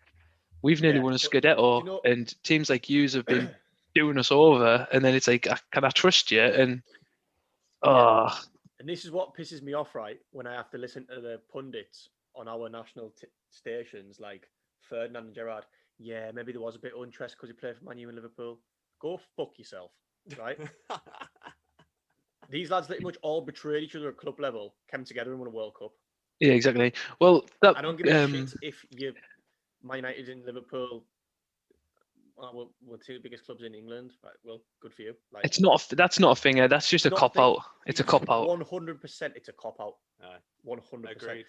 Speaker 5: we've nearly won a Scudetto, and teams like yous have been doing us over. And then it's like, can I trust you? And
Speaker 4: and this is what pisses me off, right? When I have to listen to the pundits on our national stations, like Ferdinand and Gerrard. Yeah, maybe there was a bit of interest because he played for Man U and Liverpool. Go fuck yourself, right? These lads pretty much all betrayed each other at club level, came together and won a World Cup.
Speaker 5: Yeah, exactly. Well,
Speaker 4: I don't give a shit if you Man United and Liverpool were two biggest clubs in England. Right, well, good for you. Like,
Speaker 5: that's not a thing. That's just a cop out. It's a cop out.
Speaker 4: 100%. It's a cop out. 100%.
Speaker 3: Agreed.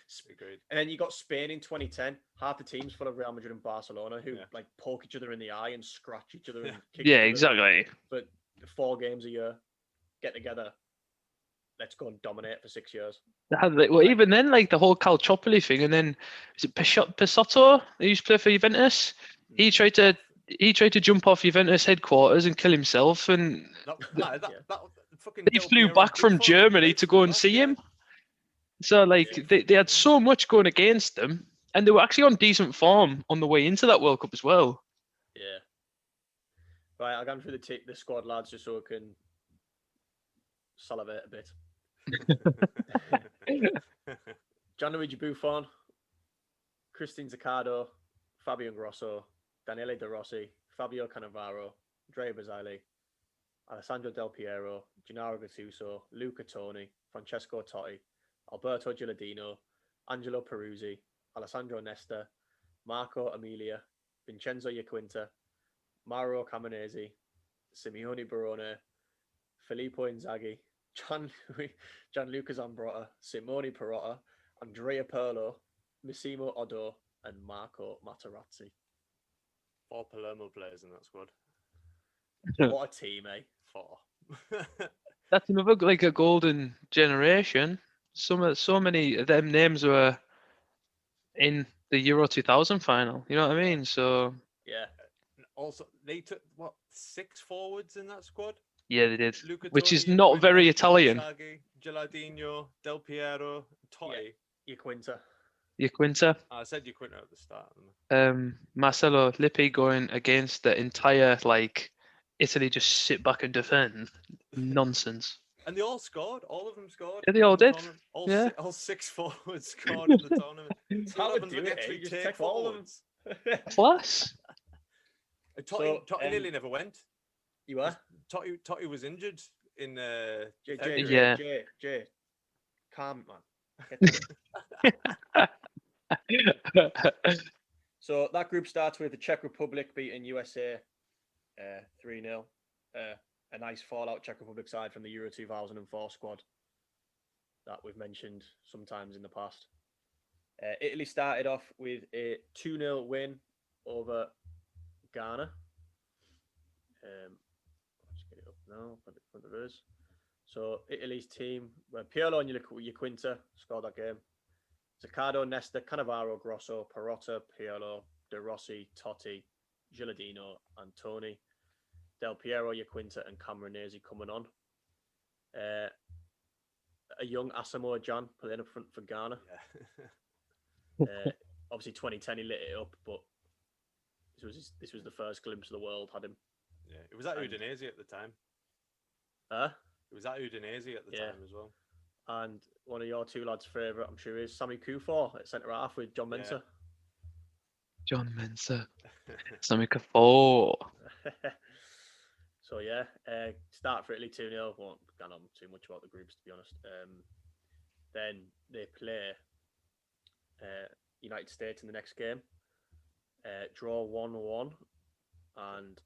Speaker 4: And then you got Spain in 2010. Half the teams full of Real Madrid and Barcelona who like poke each other in the eye and scratch each other and kick each other.
Speaker 5: Exactly.
Speaker 4: But 4 games a year, get together. Let's go and dominate for 6 years.
Speaker 5: Well, even then, like the whole Calciopoli thing, and then is it Pisotto? He used to play for Juventus. He tried to jump off Juventus headquarters and kill himself, and they flew back from Germany to go and see him. So like they had so much going against them, and they were actually on decent form on the way into that World Cup as well.
Speaker 4: Yeah. Right, I'll go through the squad, lads, just so I can salivate a bit. Gianluigi Buffon, Christine Zaccardo, Fabio Grosso, Daniele De Rossi, Fabio Cannavaro, Andrea Bozzali, Alessandro Del Piero, Gennaro Gattuso, Luca Toni, Francesco Totti, Alberto Gilardino, Angelo Peruzzi, Alessandro Nesta, Marco Emilia, Vincenzo Iaquinta, Mauro Camoranesi, Simeone Barone, Filippo Inzaghi, Gianluca Zambrotta, Simone Perotta, Andrea Pirlo, Massimo Oddo, and Marco Materazzi.
Speaker 3: 4 Palermo players in that squad.
Speaker 4: What a team, eh?
Speaker 3: 4.
Speaker 5: That's another like a golden generation. So many of them names were in the Euro 2000 final. You know what I mean? So
Speaker 4: yeah.
Speaker 3: Also, they took 6 forwards in that squad.
Speaker 5: Yeah, they did.
Speaker 3: Luca
Speaker 5: Which
Speaker 3: Toni,
Speaker 5: is not very Italian.
Speaker 3: Inzaghi, Gilardino, Del Piero, Totti.
Speaker 5: Iaquinta.
Speaker 3: I said Iaquinta at the start.
Speaker 5: Marcelo Lippi going against the entire like Italy just sit back and defend nonsense.
Speaker 3: And they all scored. All of them scored.
Speaker 5: Yeah, they all did.
Speaker 3: All 6 forwards scored in the tournament.
Speaker 4: How would you actually just take all of them?
Speaker 5: Plus.
Speaker 3: Totti nearly never went.
Speaker 4: You were?
Speaker 3: Totti was injured in
Speaker 4: Jay. Calm, man. So that group starts with the Czech Republic beating USA 3-0. A nice fallout Czech Republic side from the Euro 2004 squad that we've mentioned sometimes in the past. Italy started off with a 2-0 win over Ghana. Let's get it up now. Put it in front of us. So Italy's team, Pirlo and Iaquinta scored that game. Zaccardo, Nesta, Cannavaro, Grosso, Perotta, Pirlo, De Rossi, Totti, Gilardino, and Toni. Del Piero, Iaquinta, and Camoranesi coming on. A young Asamoah Gyan playing up front for Ghana. Obviously, 2010 he lit it up, but this was the first glimpse of the world had him.
Speaker 3: Yeah, it was at Udinese at the time. It was at Udinese at the time as well.
Speaker 4: And one of your two lads' favourite, I'm sure, is Sammy Kufor at centre half with John Mensah.
Speaker 5: John Mensah. Sammy Kufor.
Speaker 4: So start for Italy 2-0. Won't go on too much about the groups, to be honest. Then they play United States in the next game. Draw 1-1, and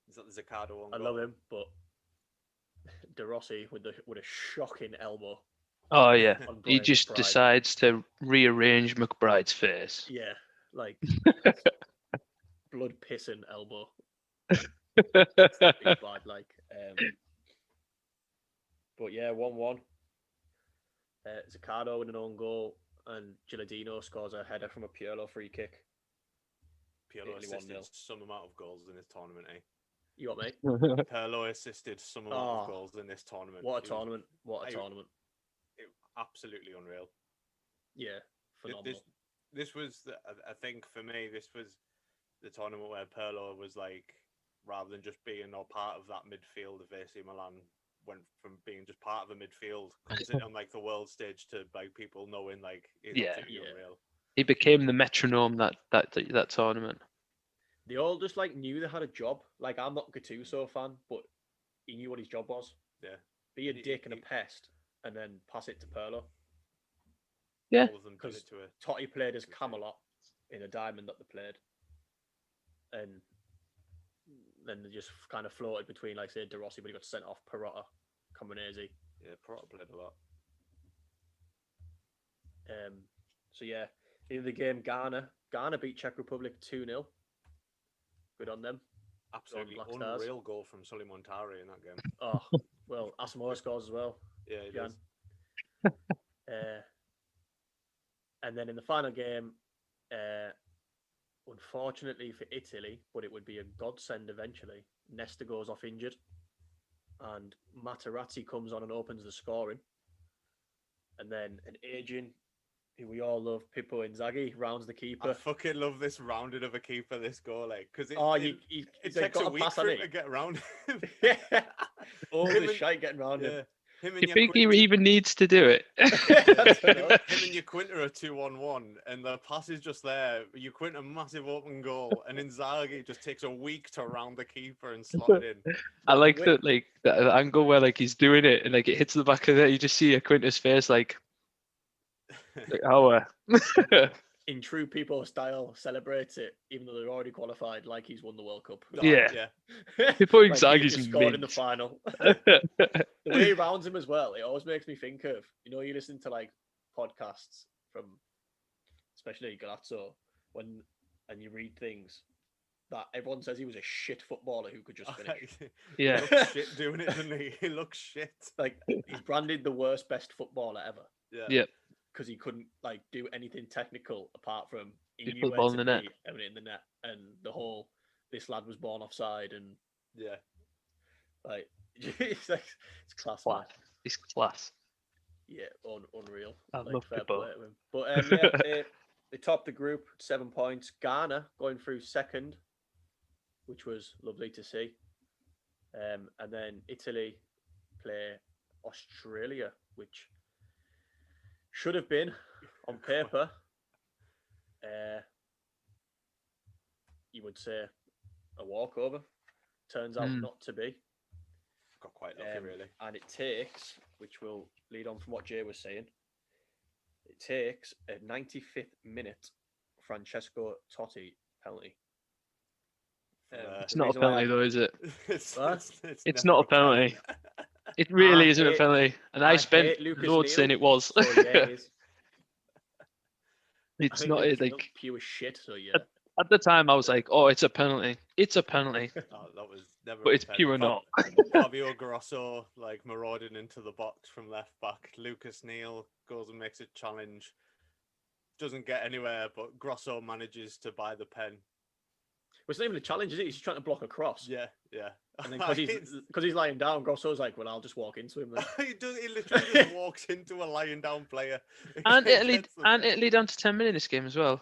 Speaker 3: is that the Zaccardo one?
Speaker 4: I love him, but De Rossi with a shocking elbow.
Speaker 5: Oh yeah, he just decides to rearrange McBride's face.
Speaker 4: Yeah, like blood pissing elbow. Bad, like. But yeah, 1-1. Zaccardo with an own goal, and Gilardino scores a header from a Pirlo free kick.
Speaker 3: Pirlo assisted some amount of goals in this tournament, eh?
Speaker 4: You got me?
Speaker 3: Pirlo assisted some amount of goals in this tournament.
Speaker 4: What a tournament. What a tournament.
Speaker 3: Absolutely unreal.
Speaker 4: Yeah, phenomenal.
Speaker 3: This was, I think for me, this was the tournament where Pirlo was like, rather than just being a part of that midfield of AC Milan, went from being just part of the midfield, sitting on like the world stage, to like people knowing like he's absolutely unreal.
Speaker 5: He became the metronome that tournament.
Speaker 4: They all just like knew they had a job. Like, I'm not a Gattuso fan, but he knew what his job was.
Speaker 3: Yeah.
Speaker 4: Be a dick and a pest, and then pass it to Pirlo.
Speaker 5: Yeah.
Speaker 4: Because Totti played as Camelot in a diamond that they played. And then they just kind of floated between, like, say, De Rossi, but he got sent off, Perotta, Camoranesi.
Speaker 3: Yeah, Perotta played a lot.
Speaker 4: So, yeah, in the game, Ghana beat Czech Republic 2-0. Good on them.
Speaker 3: Absolutely unreal goal from Sully Montari in that game.
Speaker 4: Oh, well, Asamoah scores as well.
Speaker 3: Yeah, he does.
Speaker 4: And then in the final game, unfortunately for Italy, but it would be a godsend eventually, Nesta goes off injured, and Materazzi comes on and opens the scoring. And then an aging, who we all love, Pippo Inzaghi, rounds the keeper.
Speaker 3: I fucking love this rounded of a keeper, this goal, like, because it takes a week for him to get around.
Speaker 4: Yeah, all the shite getting around him.
Speaker 5: You think he even needs to do it?
Speaker 3: Him and Yaquinta are 2-on-1, and the pass is just there. Yaquinta, massive open goal, and Inzaghi just takes a week to round the keeper and slot it in.
Speaker 5: I like that, like the angle where like he's doing it and like it hits the back of it. You just see Yaquinta's face, like how
Speaker 4: in true Pippo style, celebrates it even though they're already qualified, like he's won the World Cup.
Speaker 5: Yeah. Pippo Inzaghi's
Speaker 4: like scored in the final. The way he rounds him as well, it always makes me think of, you know, you listen to like podcasts from especially Galazzo and you read things that everyone says he was a shit footballer who could just finish.
Speaker 5: Yeah.
Speaker 3: He looks shit doing it, doesn't he? He looks shit.
Speaker 4: Like, he's branded the worst best footballer ever.
Speaker 5: Yeah.
Speaker 4: Because he couldn't like do anything technical apart from
Speaker 5: he put the ball in the net.
Speaker 4: In the net, and the whole this lad was born offside, and like it's class.
Speaker 5: It's class.
Speaker 4: Yeah, unreal.
Speaker 5: I love
Speaker 4: fair
Speaker 5: Pippo.
Speaker 4: play to him. But they topped the group, 7 points. Ghana going through second, which was lovely to see. And then Italy play Australia, which should have been on paper, you would say, a walkover. Turns out not to be.
Speaker 3: Got quite lucky, really.
Speaker 4: And it takes, which will lead on from what Jay was saying, it takes a 95th minute Francesco Totti penalty.
Speaker 5: It's not a penalty, though, is it?
Speaker 3: It's
Speaker 5: not a penalty. It really isn't a penalty. And I spent loads saying it was.
Speaker 4: So yeah, it is.
Speaker 5: It's not like
Speaker 4: pure shit. So yeah.
Speaker 5: At the time, I was like, "Oh, it's a penalty. It's a penalty."
Speaker 3: That was never.
Speaker 5: But it's pure not.
Speaker 3: Fabio Grosso like marauding into the box from left back. Lucas Neal goes and makes a challenge. Doesn't get anywhere, but Grosso manages to buy the pen.
Speaker 4: it's not even a challenge, is it? He's trying to block a cross.
Speaker 3: Yeah.
Speaker 4: And then because he's lying down, Grosso's like, well, I'll just walk into him then.
Speaker 3: He literally just walks into a lying down player.
Speaker 5: And Italy down to 10 men in this game as well.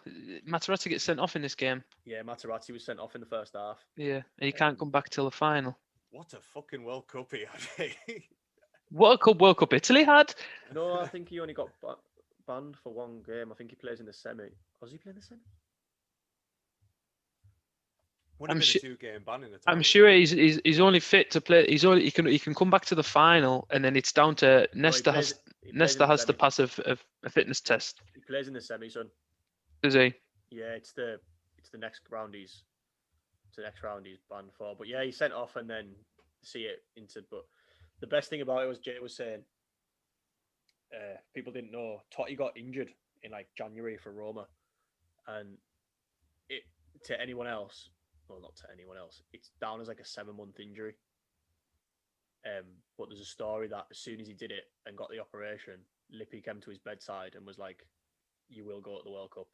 Speaker 5: Materazzi gets sent off in this game.
Speaker 4: Yeah, Materazzi was sent off in the first half.
Speaker 5: Yeah, and he can't come back till the final.
Speaker 3: What a fucking World Cup he had.
Speaker 5: What a World Cup Italy had?
Speaker 4: No, I think he only got banned for one game. I think he plays in the semi. Was he playing the semi?
Speaker 5: I'm
Speaker 3: sure. 2-game ban in the
Speaker 5: I'm sure he's only fit to play. He can come back to the final, and then it's down to Nesta. Nesta has to pass a fitness test.
Speaker 4: He plays in the semi, son.
Speaker 5: Does he?
Speaker 4: Yeah, it's the next round he's banned for. But yeah, he's sent off and then see it into. But the best thing about it was Jay was saying, people didn't know Totti got injured in like January for Roma, and it to anyone else. Well, not to anyone else. It's down as like a 7-month injury. But there's a story that as soon as he did it and got the operation, Lippi came to his bedside and was like, "You will go to the World Cup."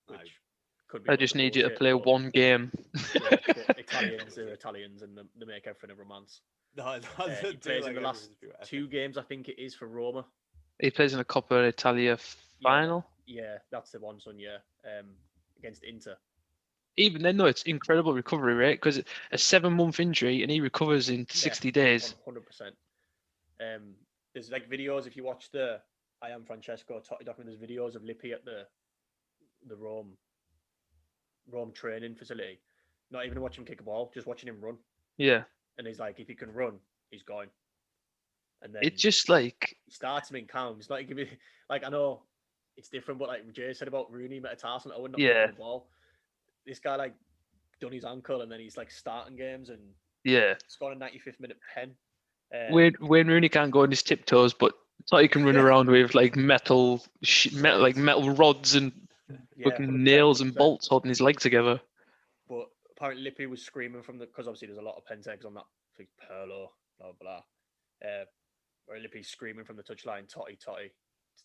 Speaker 4: Which could be.
Speaker 5: I just need you to play one game.
Speaker 4: Yeah, but Italians are Italians, and they make everything a romance. He plays in the last 2 games, I think it is, for Roma.
Speaker 5: He plays in a Coppa Italia final.
Speaker 4: Yeah, that's the one, son. Yeah, against Inter.
Speaker 5: Even then, though, it's incredible recovery rate because a 7-month injury and he recovers in 60 days.
Speaker 4: 100%. There's like videos if you watch the I Am Francesco Totti document. There's videos of Lippi at the Rome training facility. Not even watching him kick a ball, just watching him run.
Speaker 5: Yeah.
Speaker 4: And he's like, if he can run, he's going. And then
Speaker 5: it's just like
Speaker 4: he starts him in count. It's not giving like I know it's different, but like Jay said about Rooney metatarsal, I wouldn't have the ball. This guy like done his ankle and then he's like starting games and scored a 95th minute pen.
Speaker 5: Wayne Rooney can't go on his tiptoes, but Totti can run around with like metal rods and fucking nails and bolts holding his leg together.
Speaker 4: But apparently Lippi was screaming from because obviously there's a lot of pen takers on that big Perlo, blah blah. Where Lippi's screaming from the touchline, Totti to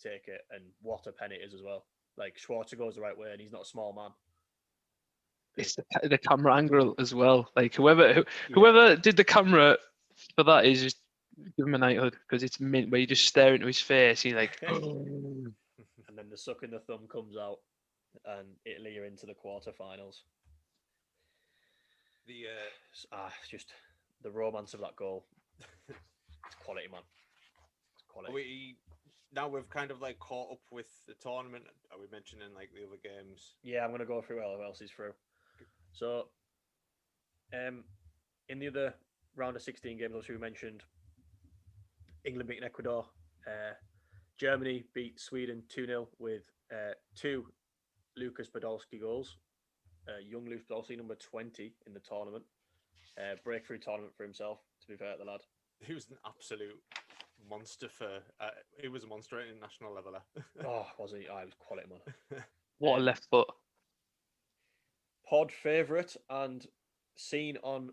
Speaker 4: take it, and what a pen it is as well. Like Schwarzer goes the right way and he's not a small man.
Speaker 5: It's the camera angle as well. Like whoever did the camera for that is just give him a knighthood because it's mint where you just stare into his face. You're like,
Speaker 4: and then the suck in the thumb comes out, and Italy are into the quarterfinals. It's just the romance of that goal. It's quality, man. It's quality.
Speaker 3: Now we've kind of like caught up with the tournament. Are we mentioning like the other games?
Speaker 4: Yeah, I'm gonna go through who else is through. So, in the other round of 16 games, also we mentioned England beating Ecuador. Germany beat Sweden 2-0 with 2 Lucas Podolski goals. Young Lucas Podolski, number 20 in the tournament. Breakthrough tournament for himself, to be fair to the lad.
Speaker 3: He was an absolute monster he was a monster at international level.
Speaker 4: Oh, was he? He was quality, man.
Speaker 5: What a left foot.
Speaker 4: Pod favourite and seen on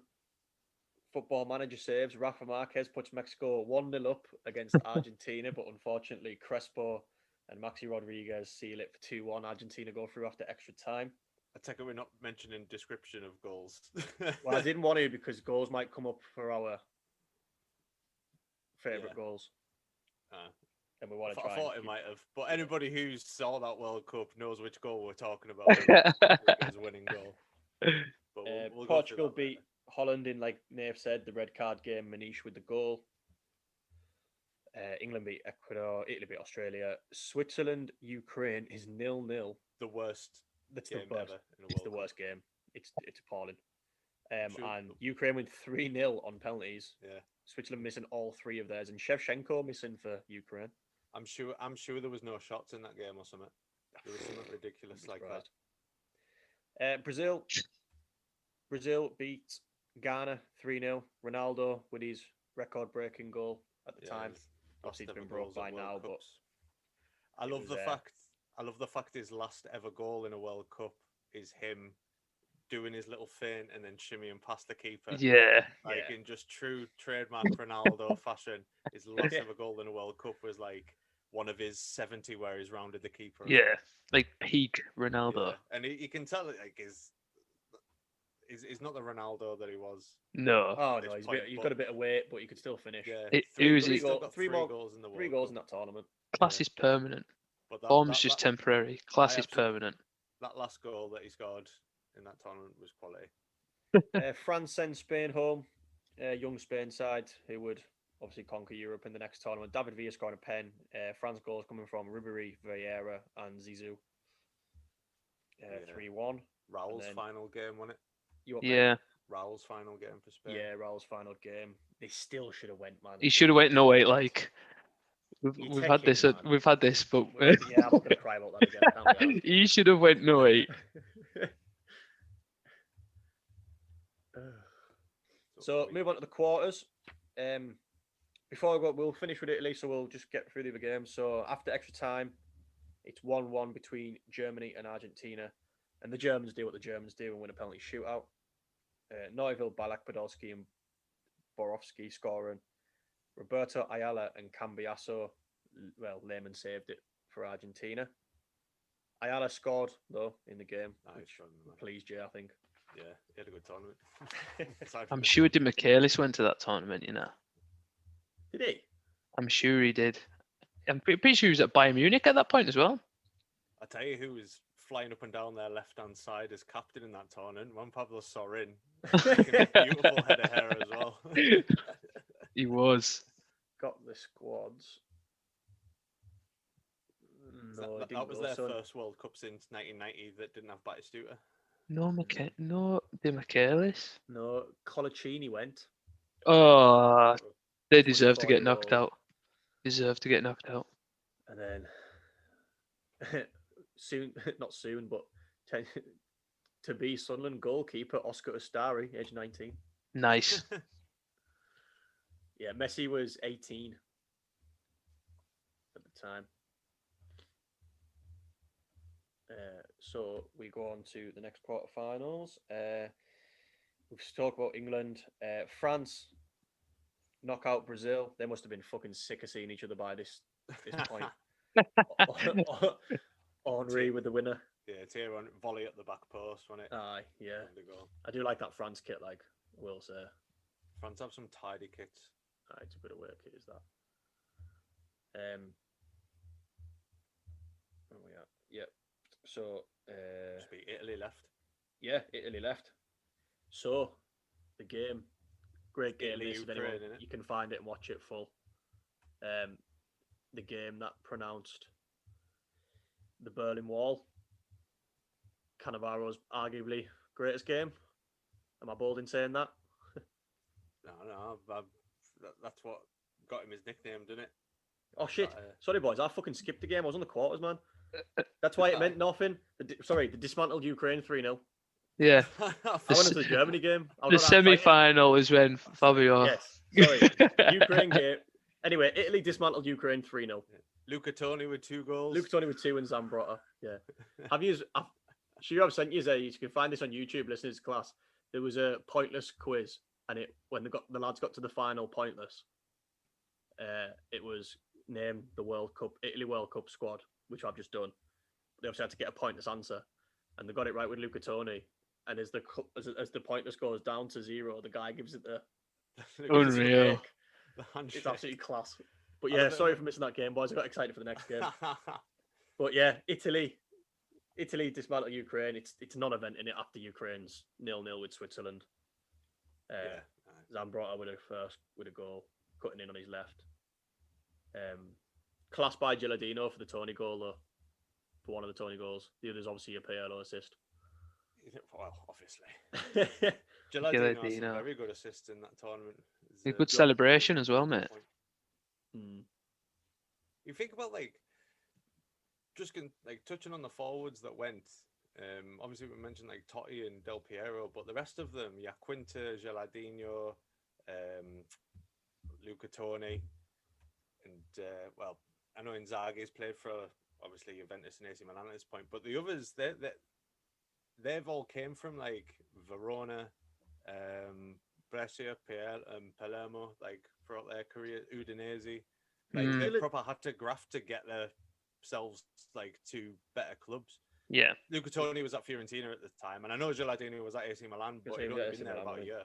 Speaker 4: Football Manager saves, Rafa Marquez puts Mexico 1-0 up against Argentina, but unfortunately Crespo and Maxi Rodriguez seal it for 2-1. Argentina go through after extra time.
Speaker 3: I take it we're not mentioning description of goals.
Speaker 4: Well, I didn't want to because goals might come up for our favourite goals. And we want to try.
Speaker 3: I thought it might have, but anybody who saw that World Cup knows which goal we're talking about. His winning goal. But we'll
Speaker 4: Portugal beat Holland in, like Nave said, the red card game. Manish with the goal. England beat Ecuador. Italy beat Australia. Switzerland, Ukraine is 0-0.
Speaker 3: The worst.
Speaker 4: That's the worst. It's the worst game. It's appalling. And Ukraine went 3-0 on penalties.
Speaker 3: Yeah. Switzerland
Speaker 4: missing all 3 of theirs, and Shevchenko missing for Ukraine.
Speaker 3: I'm sure there was no shots in that game or something. There was something ridiculous like
Speaker 4: that. Brazil beat Ghana 3-0. Ronaldo with his record-breaking goal at the time. Obviously, it's been broke by now, but
Speaker 3: I love the fact his last ever goal in a World Cup is him doing his little feint and then shimmying past the keeper.
Speaker 5: Yeah.
Speaker 3: In just true trademark Ronaldo fashion. His last ever goal in a World Cup was like one of his 70 where he's rounded the keeper.
Speaker 5: Yeah, like peak Ronaldo.
Speaker 3: Yeah. And you can tell like He's not the Ronaldo that he was.
Speaker 5: No.
Speaker 4: Oh no, he's got a bit of weight, but he could still finish.
Speaker 3: Yeah,
Speaker 5: Uzi,
Speaker 3: three goals in the World
Speaker 4: three goals
Speaker 3: Cup.
Speaker 4: in that tournament.
Speaker 5: class is permanent.
Speaker 3: But
Speaker 5: Form's just temporary. Class is permanent.
Speaker 3: That last goal that he scored in that tournament was quality.
Speaker 4: France sends Spain home. Young Spain side who would obviously conquer Europe in the next tournament. David Villa scored a pen. France goals coming from Ribéry, Vieira, and Zizou. 3-1.
Speaker 3: Raul's final game, wasn't it?
Speaker 5: Yeah.
Speaker 3: Raul's final game for Spain.
Speaker 4: Yeah, Raul's final game. They still should have went, man.
Speaker 5: He should have went no 8. Like we've had this, but
Speaker 4: yeah, I'm not gonna cry about that again.
Speaker 5: He should have went no 8.
Speaker 4: So move on to the quarters. Before we go, we'll finish with Italy, so we'll just get through the other games. So after extra time, it's 1-1 between Germany and Argentina, and the Germans do what the Germans do and win a penalty shootout. Neuville, Balak, Podolski, and Borowski scoring. Roberto Ayala and Cambiaso, well, Lehmann saved it for Argentina. Ayala scored, though, in the game, which pleased you, I think.
Speaker 3: Yeah, he had a good tournament.
Speaker 5: I'm sure Di Michaelis went to that tournament, you know.
Speaker 4: Did he?
Speaker 5: I'm sure he did. I'm pretty sure he was at Bayern Munich at that point as well.
Speaker 3: I tell you who was flying up and down their left-hand side as captain in that tournament. Juan Pablo Sorin. Beautiful head of hair as well.
Speaker 5: He was.
Speaker 4: Got the squads. No,
Speaker 3: that was their first World Cup since 1990 that didn't have Batistuta.
Speaker 5: No Di Michaelis.
Speaker 4: No, Colaccini went.
Speaker 5: Oh, they deserve to get knocked out. Deserve to get knocked out.
Speaker 4: And then not soon, but to be Sunderland goalkeeper Oscar Ustari, age 19.
Speaker 5: Nice.
Speaker 4: Yeah, Messi was 18 at the time. So we go on to the next quarterfinals. We've talked about England. France knock out Brazil. They must have been fucking sick of seeing each other by this point. Henri with the winner.
Speaker 3: Yeah, Thierry volley at the back post, wasn't it?
Speaker 4: Aye, yeah. I do like that France kit, like, I will say.
Speaker 3: France have some tidy kits.
Speaker 4: Aye, it's a bit of work, it is that. Where are we at? Yep. So,
Speaker 3: Must be Italy left.
Speaker 4: Yeah, Italy left. So, the game, great game.
Speaker 3: Italy,
Speaker 4: This,
Speaker 3: Ukraine,
Speaker 4: anyone, you can find it and watch it full. The game that pronounced the Berlin Wall. Cannavaro's arguably greatest game. Am I bold in saying that?
Speaker 3: No, that's what got him his nickname, didn't it?
Speaker 4: Oh shit! Sorry, boys. I fucking skipped the game. I was on the quarters, man. That's why it meant nothing. They dismantled Ukraine 3-0.
Speaker 5: Yeah.
Speaker 4: I went into the Germany game.
Speaker 5: The semi-final is when Fabio.
Speaker 4: Yes. Sorry. Ukraine game. Anyway, Italy dismantled Ukraine 3-0.
Speaker 3: Yeah. Luca Toni with 2 goals.
Speaker 4: Luca Toni with 2 and Zambrotta. Yeah. I've sent you you can find this on YouTube, listeners class. There was a pointless quiz, and when the lads got to the final pointless, it was named the Italy World Cup squad, which I've just done. They obviously had to get a pointless answer, and they got it right with Luca Toni. And as the pointless goes down to 0, the guy gives it the
Speaker 5: Unreal.
Speaker 4: It's absolutely class. But yeah, sorry for missing that game, boys. I got excited for the next game. But yeah, Italy dismantled Ukraine. It's a non-event in it after Ukraine's 0-0 with Switzerland. Zambrotta with a goal, cutting in on his left. Class by Gilardino for the Tony goal, though. For one of the Tony goals. The other's obviously a PLO assist.
Speaker 3: Well, obviously. Gilardino has some very good assists in that tournament.
Speaker 5: A good celebration as well, mate.
Speaker 3: You think about touching on the forwards that went. Obviously, we mentioned Totti and Del Piero, but the rest of them, Quinta, Gilardino, Luca Toni, and I know Inzaghi's played for obviously Juventus and AC Milan at this point, but the others, they've all came from Verona, Brescia, Palermo, throughout their career, Udinese. They proper had to graft to get themselves to better clubs.
Speaker 5: Yeah.
Speaker 3: Luca Toni was at Fiorentina at the time, and I know Gilardino was at AC Milan, but he'd only been there about a year.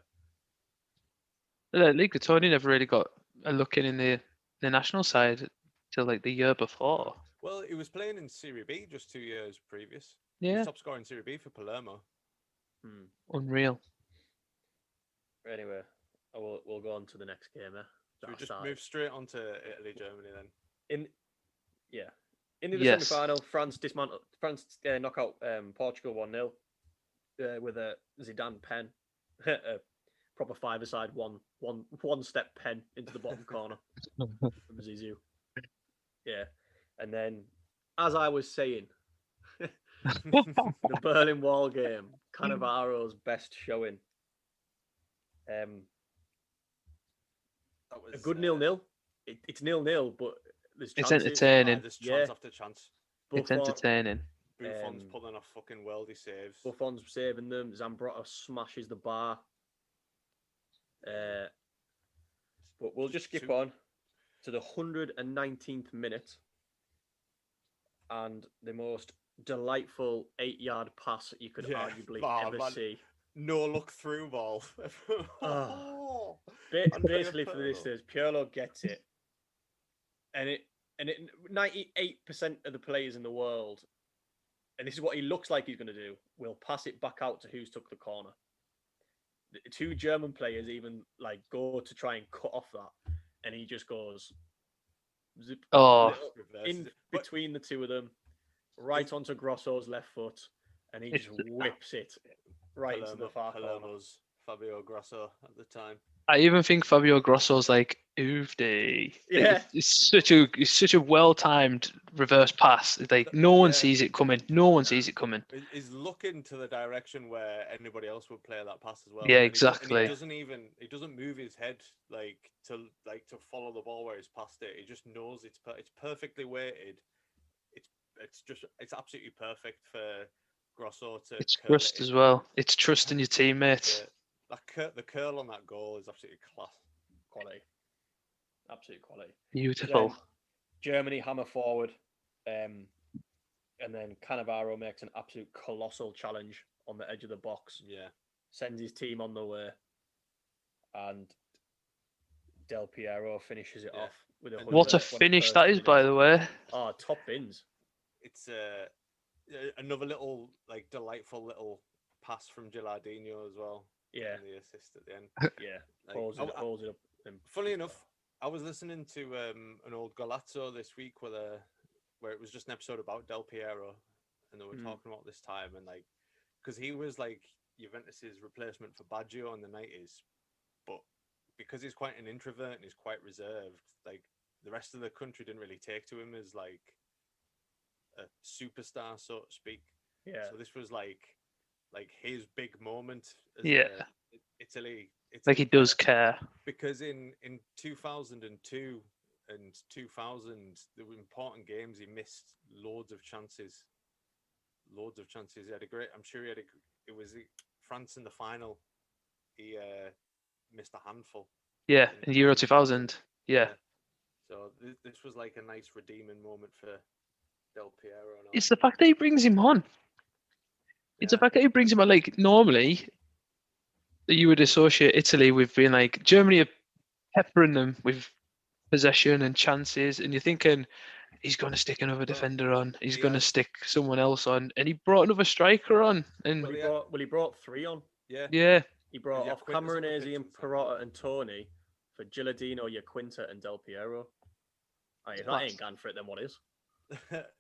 Speaker 5: Luca Toni never really got a look in the national side till like the year before.
Speaker 3: Well, he was playing in Serie B just 2 years previous.
Speaker 5: Yeah.
Speaker 3: He was top scorer in Serie B for Palermo.
Speaker 5: Unreal.
Speaker 4: Anyway, we'll go on to the next game.
Speaker 3: Should we just move straight on to Italy, Germany then?
Speaker 4: In the semi-final, France knock out Portugal 1-0 with a Zidane pen, a proper five-a-side one-step pen into the bottom corner from Zizou. Yeah, and then as I was saying, the Berlin Wall game, Cannavaro's best showing. That was a good 0-0. It's 0-0, but there's chances.
Speaker 5: It's entertaining.
Speaker 3: There's chance after chance.
Speaker 5: It's entertaining.
Speaker 3: Buffon's pulling off fucking worldy saves.
Speaker 4: Buffon's saving them. Zambrotta smashes the bar. But we'll just skip on to the 119th minute and the most delightful 8-yard pass that you could arguably ever see.
Speaker 3: No look through ball.
Speaker 4: Basically, for this, Pirlo gets it, and it 98% of the players in the world, and this is what he looks like he's going to do, will pass it back out to who's took the corner. The two German players even like go to try and cut off that, and he just goes in between the two of them, right onto Grosso's left foot, and he just whips it right into the far corner.
Speaker 3: Fabio Grosso at the time.
Speaker 5: I even think Fabio Grosso's like oofdy.
Speaker 4: Yeah,
Speaker 5: it's such a well-timed reverse pass. It's like no one sees it coming. No one sees it coming.
Speaker 3: He's looking to the direction where anybody else would play that pass as well.
Speaker 5: Yeah, exactly.
Speaker 3: He doesn't move his head to follow the ball where he's passed it. He just knows it's perfectly weighted. It's absolutely perfect for Grosso to.
Speaker 5: It's trust as well. It's trust in your teammates.
Speaker 3: Yeah. The curl on that goal is absolutely class.
Speaker 4: Quality. Absolute quality.
Speaker 5: Beautiful.
Speaker 4: Then Germany hammer forward. And then Cannavaro makes an absolute colossal challenge on the edge of the box.
Speaker 3: Yeah.
Speaker 4: Sends his team on the way. And Del Piero finishes it off with a.
Speaker 5: What a finish that is, by the way.
Speaker 4: Oh, top bins.
Speaker 3: It's another little delightful little pass from Gilardino as well.
Speaker 4: Yeah,
Speaker 3: the assist at the end.
Speaker 4: Yeah, holds it up.
Speaker 3: Funny enough, I was listening to an old Golazzo this week where it was just an episode about Del Piero, and they were talking about this time and because he was Juventus's replacement for Baggio in the 90s, but because he's quite an introvert and he's quite reserved, the rest of the country didn't really take to him as a superstar, so to speak.
Speaker 4: Yeah.
Speaker 3: So this was his big moment. Italy.
Speaker 5: He does care.
Speaker 3: Because in 2002 and 2000, there were important games. He missed loads of chances. He had a great. I'm sure it was France in the final. He missed a handful.
Speaker 5: Yeah, in Euro 2000. Yeah.
Speaker 3: So this was a nice redeeming moment for Del Piero.
Speaker 5: It's the fact that he brings him on. It's the fact that he brings him on. Normally, you would associate Italy with being Germany are peppering them with possession and chances, and you're thinking he's going to stick another defender on. He's going to stick someone else on, and he brought another striker on. And
Speaker 4: he brought three on.
Speaker 5: Yeah.
Speaker 4: He brought off Camoranesi and Perotta and Tony for Gilardino, Yaquinta, and Del Piero. If that ain't gone for it, then what is?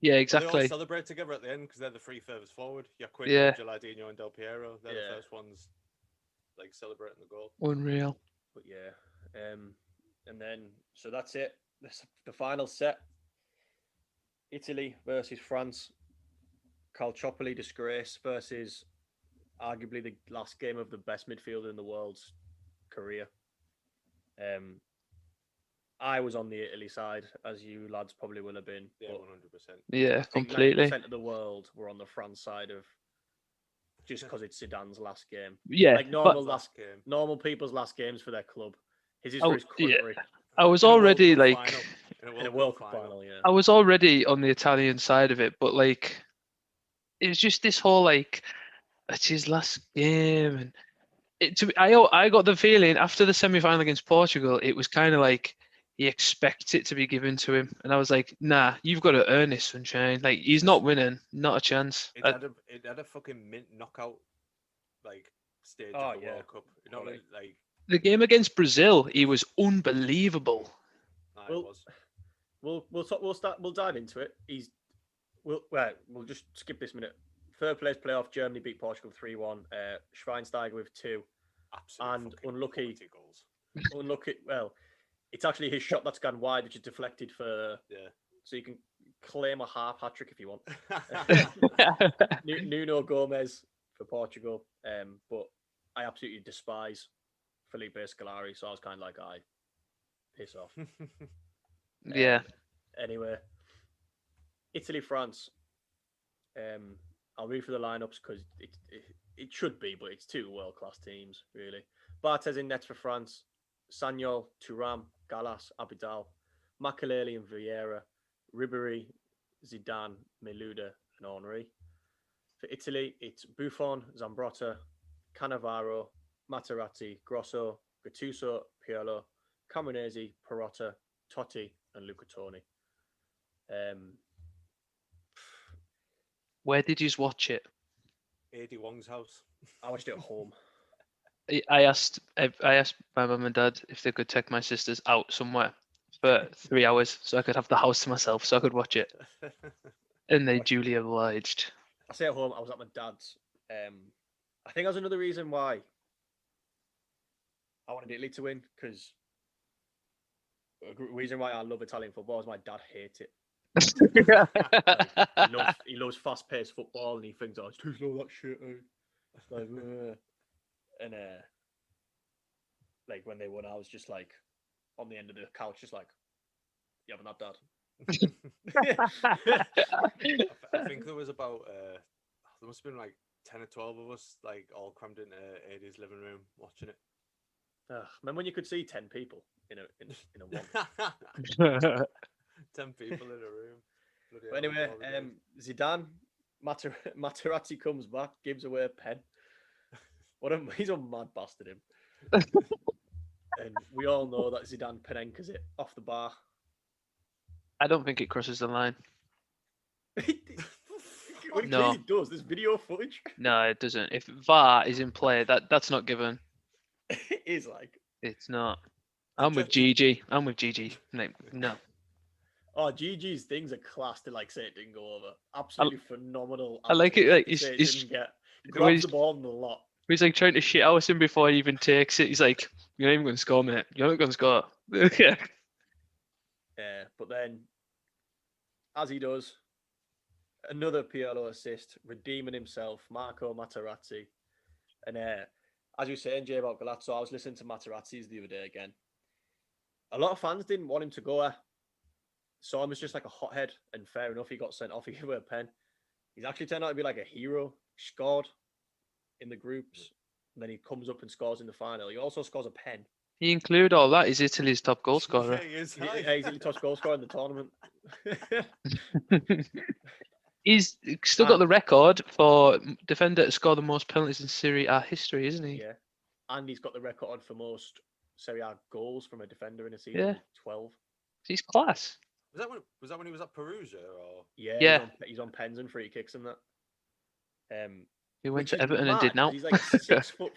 Speaker 5: Yeah, exactly.
Speaker 3: They all celebrate together at the end because they're the three furthest forward. Yaquinta, Gilardino, and Del Piero. They're the first ones celebrating the goal.
Speaker 5: Unreal.
Speaker 4: But and then so that's it. The final set: Italy versus France. Calciopoli disgrace versus arguably the last game of the best midfielder in the world's career. I was on the Italy side, as you lads probably will have been.
Speaker 3: Yeah, 100%.
Speaker 5: Yeah, completely.
Speaker 4: 90% of the world were on the France side of just because it's Zidane's last game.
Speaker 5: Yeah,
Speaker 4: normal people's last games for their club. His is for his country.
Speaker 5: Yeah. I was already
Speaker 3: in
Speaker 4: a World Cup final. Yeah,
Speaker 5: I was already on the Italian side of it, but it was just this whole like, it's his last game, and I got the feeling after the semi-final against Portugal, it was kind of like he expects it to be given to him, and I was like, nah, you've got to earn this, sunshine. Like he's not winning, not a chance.
Speaker 3: It had a fucking mint knockout like stage of the World Cup. You know, like
Speaker 5: the game against Brazil, he was unbelievable.
Speaker 4: We'll dive into it. We'll just skip this minute. Third place playoff, Germany beat Portugal 3-1. Schweinsteiger with 2.
Speaker 3: Absolutely.
Speaker 4: And unlucky. Well, it's actually his shot that's gone wide, which is deflected for.
Speaker 3: Yeah.
Speaker 4: So you can claim a half hat trick if you want. Nuno Gomez for Portugal. But I absolutely despise Felipe Scolari, so I was kind of like, piss off.
Speaker 5: Yeah.
Speaker 4: Anyway, Italy, France. I'll read through the lineups because it should be, but it's 2 world-class teams, really. Barthez in nets for France. Sagnol, Thuram, Gallas, Abidal, Makelele and Vieira, Ribéry, Zidane, Meluda and Henry. For Italy, it's Buffon, Zambrotta, Cannavaro, Materazzi, Grosso, Gattuso, Pirlo, Camoranesi, Perotta, Totti and Luca Toni.
Speaker 5: Where did you watch it?
Speaker 3: Eddie Wong's house.
Speaker 4: I watched it at home.
Speaker 5: I asked my mum and dad if they could take my sisters out somewhere for 3 hours so I could have the house to myself so I could watch it. And they duly obliged.
Speaker 4: I say at home, I was at my dad's. I think that's another reason why I wanted Italy to win, because the reason why I love Italian football is my dad hates it. He loves fast-paced football, and he thinks, "Oh, it's too slow, that shit." Like, and like when they won, I was just like on the end of the couch, just like, "You having that, Dad?"
Speaker 3: I think there was about there must have been like 10 or 12 of us, like all crammed into Eddie's living room watching it.
Speaker 4: Remember when you could see 10 people in a one?
Speaker 3: 10 people in a room.
Speaker 4: But anyway, Zidane, Materazzi comes back, gives away a pen. He's a mad bastard, him. And we all know that Zidane Penencas it off the bar.
Speaker 5: I don't think it crosses the line.
Speaker 4: It
Speaker 5: No.
Speaker 4: clearly does. There's video footage.
Speaker 5: No, it doesn't. If VAR is in play, that's not given.
Speaker 4: It is like.
Speaker 5: It's not. I'm with GG. Like, no.
Speaker 4: Oh, GG's things are class to like say it didn't go over. Absolutely phenomenal.
Speaker 5: I like it. Like
Speaker 4: he grabs the ball in the lot.
Speaker 5: He's like trying to shit house him before he even takes it. He's like, "You're not even going to score, mate. You're not going to score."
Speaker 4: Yeah. But then, as he does, another Pirlo assist, redeeming himself, Marco Materazzi. And as you were saying, Jay, about Galazzo, I was listening to Materazzi's the other day again. A lot of fans didn't want him to go there. Saw him as just like a hothead, and fair enough, he got sent off. He gave away a pen. He's actually turned out to be like a hero. He scored in the groups, and then he comes up and scores in the final. He also scores a pen.
Speaker 5: He include all that. He's Italy's top goal scorer.
Speaker 3: Yeah, he is.
Speaker 4: He's Italy's top goal scorer in the tournament.
Speaker 5: He's still got the record for defender to score the most penalties in Serie A history, isn't he?
Speaker 4: Yeah, and he's got the record for most Serie A goals from a defender in a season.
Speaker 5: Yeah.
Speaker 4: 12.
Speaker 5: He's class.
Speaker 3: Was that when he was at Perugia? Or
Speaker 4: yeah. He's on pens and free kicks and that.
Speaker 5: He went to Everton and did now.
Speaker 4: He's like 6'5".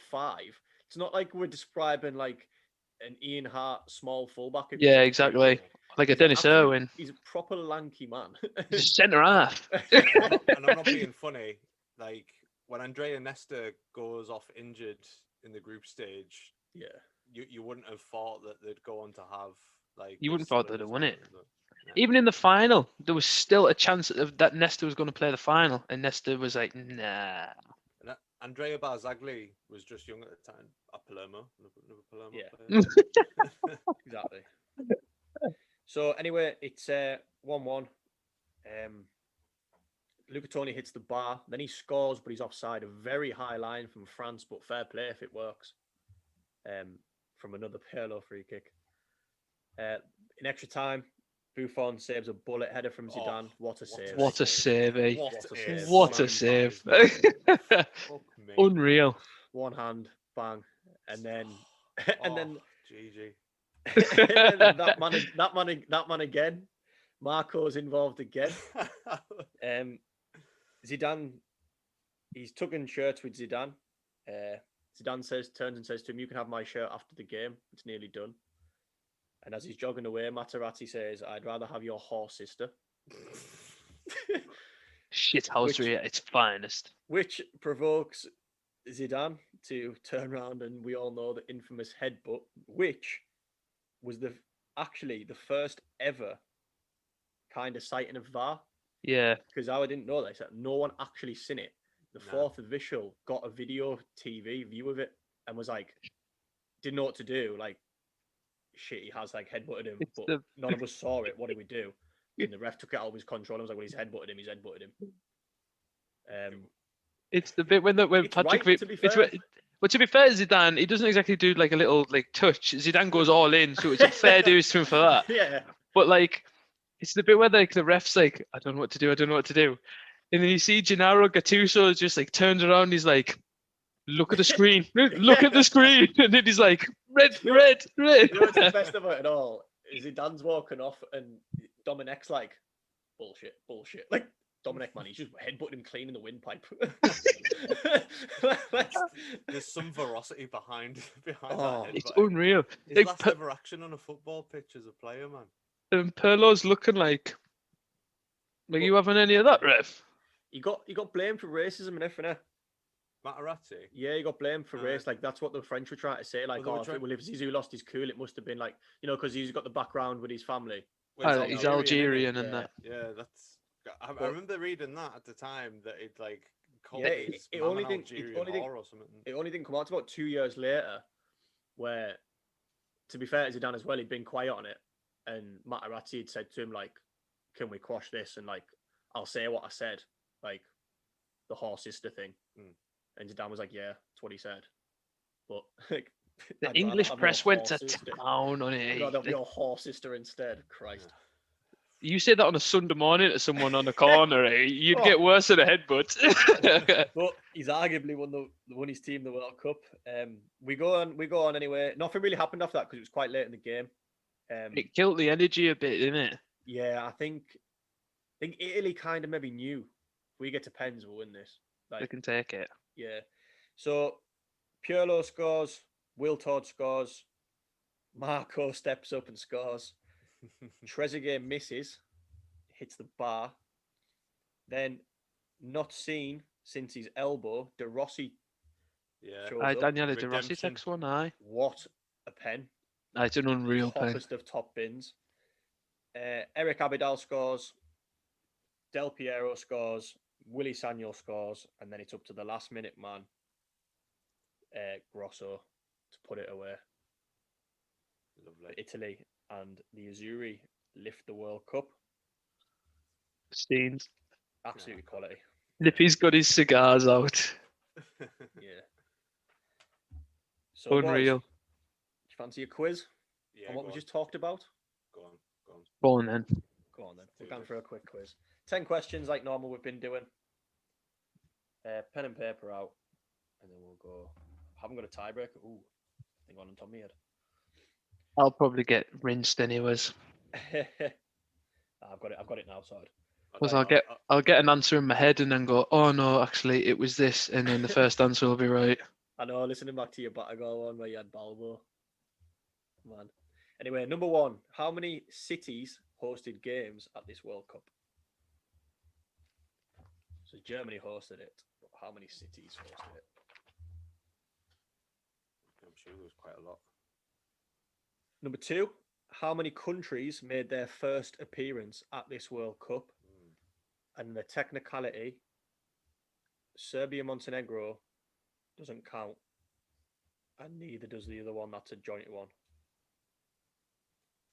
Speaker 4: It's not like we're describing like an Ian Hart small fullback.
Speaker 5: Yeah, exactly. Like a Dennis Irwin.
Speaker 4: He's a proper lanky man.
Speaker 5: He's centre half.
Speaker 3: and I'm not being funny. Like when Andrea Nesta goes off injured in the group stage,
Speaker 4: yeah,
Speaker 3: you wouldn't have thought that they'd go on to have like.
Speaker 5: You wouldn't thought they'd have won it.
Speaker 3: Yeah.
Speaker 5: Even in the final, there was still a chance that Nesta was going to play the final, and Nesta was like, "Nah."
Speaker 3: And Andrea Barzagli was just young at the time. At Palermo, Palermo.
Speaker 4: Yeah, exactly. So anyway, it's 1-1. Luca Toni hits the bar, then he scores, but he's offside. A very high line from France, but fair play if it works. From another Pirlo free kick. In extra time, Buffon saves a bullet header from Zidane. What a save!
Speaker 5: What a save, eh?
Speaker 3: What
Speaker 5: a save!
Speaker 3: Fuck me.
Speaker 5: Unreal.
Speaker 4: One hand, bang, and then
Speaker 3: GG.
Speaker 4: and then that man again. Marco's involved again. Zidane, he's tugging shirts with Zidane. Zidane turns and says to him, "You can have my shirt after the game. It's nearly done." And as he's jogging away, Materazzi says, "I'd rather have your horse sister."
Speaker 5: Shithousery at its finest.
Speaker 4: Which provokes Zidane to turn around, and we all know the infamous headbutt, which was actually the first ever kind of sighting of VAR.
Speaker 5: Yeah.
Speaker 4: Because I didn't know this. No one actually seen it. The fourth official got a video TV view of it and was like, didn't know what to do. Like, shit, he has like headbutted him, but none of us saw it. What do we do? And the ref took it out of his control. I was like, well, he's headbutted him. He's headbutted him.
Speaker 5: It's the bit when Patrick.
Speaker 4: Right, to be fair.
Speaker 5: But to be fair, Zidane, he doesn't exactly do like a little like touch. Zidane goes all in, so it's a fair dues to him for that.
Speaker 4: Yeah.
Speaker 5: But like, it's the bit where like the ref's like, I don't know what to do. And then you see Gennaro Gattuso just like turns around. He's like, look at the screen. Look at the screen. And then he's like, red.
Speaker 4: You know what's the best about it all? Is Zidane's walking off and Domenech's like, bullshit. Like, Dominic, man, he's just headbutting him clean in the windpipe.
Speaker 3: There's some ferocity behind that.
Speaker 5: It's unreal.
Speaker 3: His last ever action on a football pitch as a player, man.
Speaker 5: And Pirlo's looking like you having any of that, ref?
Speaker 4: He got blamed for racism and everything.
Speaker 3: Materazzi?
Speaker 4: Yeah, he got blamed for race. Like, that's what the French were trying to say. Like, if Zizou lost his cool, it must have been like, because he's got the background with his family.
Speaker 5: He's Algerian and that.
Speaker 3: Yeah, that's... I remember reading that at the time that it like called
Speaker 4: it only didn't come out until about 2 years later, where, to be fair to Zidane as well, he'd been quiet on it, and Materazzi had said to him like, "Can we quash this?" And like, "I'll say what I said," like the horse sister thing, and Zidane was like, "Yeah, that's what he said," but like
Speaker 5: the English press went to town on it.
Speaker 4: I'd rather have your horse sister instead. Christ.
Speaker 5: You say that on a Sunday morning to someone on a corner, you'd get worse than a headbutt.
Speaker 4: But he's arguably won his team the World Cup. We go on anyway. Nothing really happened after that because it was quite late in the game.
Speaker 5: It killed the energy a bit, didn't it?
Speaker 4: Yeah, I think Italy kind of maybe knew if we get to pens, we'll win this.
Speaker 5: They can take it.
Speaker 4: Yeah. So Pirlo scores, Wiltord scores, Marco steps up and scores. Trezeguet misses, hits the bar. Then, not seen since his elbow, De Rossi.
Speaker 5: Yeah, Daniele De Rossi takes one. Aye.
Speaker 4: What a pen!
Speaker 5: It's an unreal pen.
Speaker 4: Toppest of top bins. Eric Abidal scores. Del Piero scores. Willy Sagnol scores, and then it's up to the last minute man, Grosso, to put it away. Lovely. Italy and the Azzurri lift the World Cup.
Speaker 5: Scenes.
Speaker 4: Absolutely quality.
Speaker 5: Lippy's got his cigars out.
Speaker 4: Yeah. So
Speaker 5: unreal.
Speaker 4: Boys, do you fancy a quiz on what we just talked about?
Speaker 5: Go on then.
Speaker 4: We're going for a quick quiz. 10 questions like normal we've been doing. Pen and paper out. And then we'll go. I haven't got a tiebreaker. Ooh, I think one on top of my head.
Speaker 5: I'll probably get rinsed anyways.
Speaker 4: I've got it now, sorry.
Speaker 5: Because I'll get an answer in my head and then go, oh no, actually it was this, and then the first answer will be right.
Speaker 4: I know, listening back to your Batagol one where you had Balbo. Man. Anyway, number one, how many cities hosted games at this World Cup? So Germany hosted it, but how many cities hosted it?
Speaker 3: I'm sure there was quite a lot.
Speaker 4: Number two, how many countries made their first appearance at this World Cup? And the technicality, Serbia-Montenegro doesn't count, and neither does the other one. That's a joint one.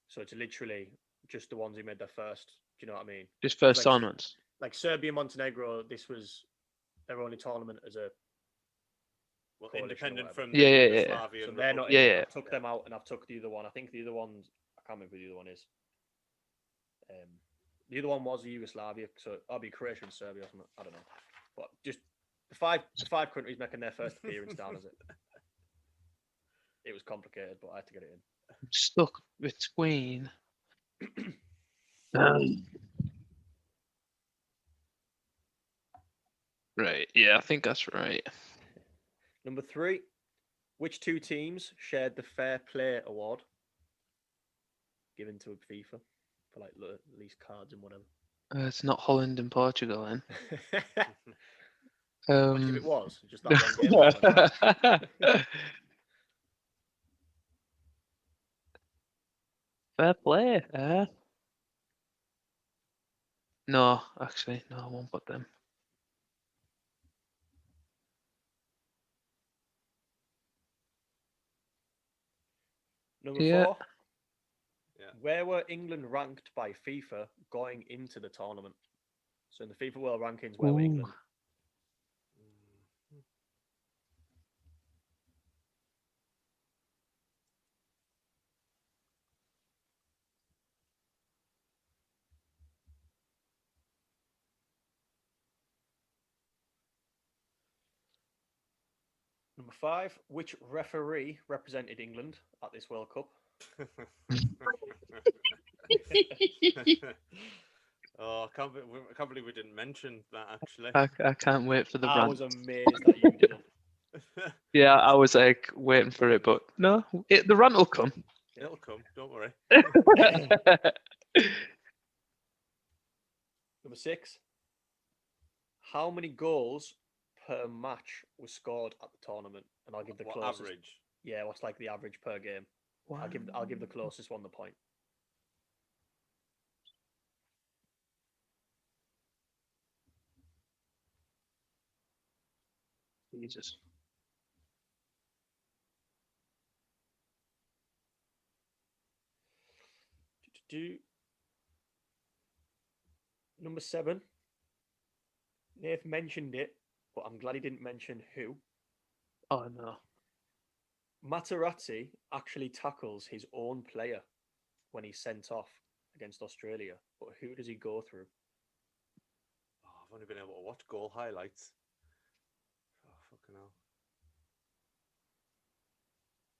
Speaker 4: So it's literally just the ones who made their first. Do you know what I mean?
Speaker 5: Just first tournaments.
Speaker 4: Like Serbia-Montenegro, this was their only tournament as a
Speaker 3: independent from
Speaker 5: Yugoslavia.
Speaker 4: So they're not in. I took them out and I've took the other one. I think the other one's, I can't remember who the other one is. The other one was Yugoslavia, so I'll be Croatia and Serbia or something. I don't know, but just the five countries making their first appearance down as it. It was complicated, but I had to get it in.
Speaker 5: I'm stuck between. Right. Yeah, I think that's right.
Speaker 4: Number 3. Which 2 teams shared the Fair Play Award given to FIFA for like least cards and whatever?
Speaker 5: It's not Holland and Portugal, then.
Speaker 4: Imagine if it was just that one game.
Speaker 5: Fair play. No, actually, no, I won't put them.
Speaker 4: Number 4. Yeah. Where were England ranked by FIFA going into the tournament? So in the FIFA World Rankings, where were England? Number 5. Which referee represented England at this World Cup?
Speaker 3: Oh, I can't believe we didn't mention that, actually.
Speaker 5: I can't wait for the rant.
Speaker 4: I was amazed that you didn't.
Speaker 5: Yeah, I was like waiting for it, but no, the rant will come.
Speaker 3: It'll come, don't worry.
Speaker 4: Number 6. How many goals per match was scored at the tournament? And I'll give the closest.
Speaker 3: Average?
Speaker 4: Yeah, what's like the average per game? Wow. I'll give the closest one the point.
Speaker 5: Jesus.
Speaker 4: Number 7. Nath mentioned it, but I'm glad he didn't mention who.
Speaker 5: Oh no.
Speaker 4: Materazzi actually tackles his own player when he's sent off against Australia, but who does he go through?
Speaker 3: Oh, I've only been able to watch goal highlights. Oh, fucking hell.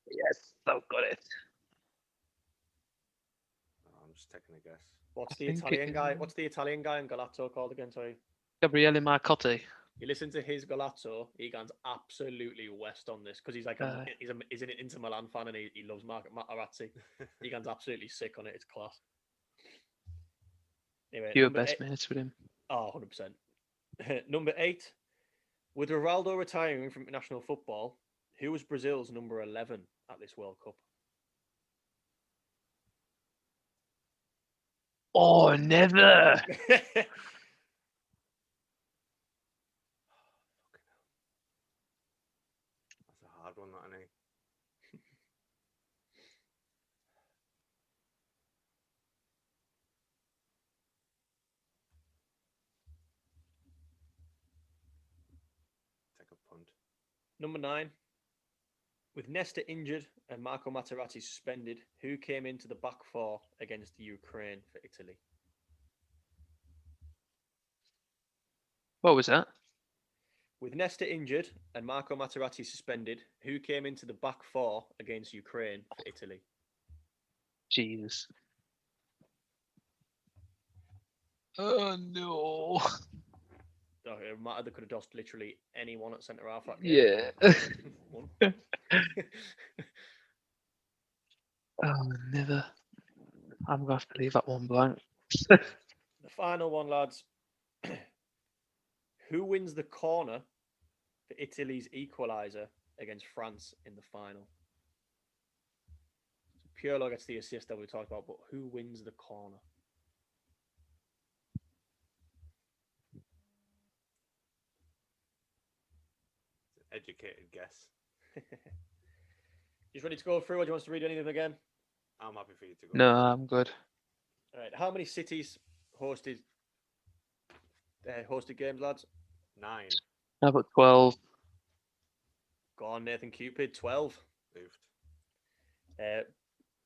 Speaker 5: Yes, I've got it.
Speaker 3: Oh, I'm just taking a guess.
Speaker 4: What's the Italian guy? What's the Italian guy in Galazzo called again? Sorry.
Speaker 5: Gabriele Marcotti.
Speaker 4: You listen to his Galazzo, he goes absolutely west on this because he's like he's an Inter Milan fan and he loves Materazzi. He goes absolutely sick on it. It's class. Anyway,
Speaker 5: You're best mates with him.
Speaker 4: Oh, 100%. Number 8. With Ronaldo retiring from international football, who was Brazil's number 11 at this World Cup?
Speaker 5: Oh, never.
Speaker 3: One, not any. Take a punt.
Speaker 4: Number 9. With Nesta injured and Marco Materazzi suspended, who came into the back 4 against Ukraine for Italy?
Speaker 5: What was that?
Speaker 4: With Nesta injured and Marco Materazzi suspended, who came into the back 4 against Ukraine for Italy?
Speaker 5: Jesus. Oh no.
Speaker 4: Oh, it mattered. They could have dosed literally anyone at centre half. Yeah.
Speaker 5: Oh, never. I'm going to have to leave that one blank.
Speaker 4: The final one, lads. Who wins the corner for Italy's equaliser against France in the final? So Pirlo gets the assist that we talked about, but who wins the corner?
Speaker 3: Educated guess.
Speaker 4: Just ready to go through, or do you want us to read anything again?
Speaker 3: I'm happy for you to go.
Speaker 5: No, I'm good.
Speaker 4: All right. How many cities hosted games, lads?
Speaker 3: 9.
Speaker 5: How about 12?
Speaker 4: Go on, Nathan Cupid. 12.
Speaker 3: Moved.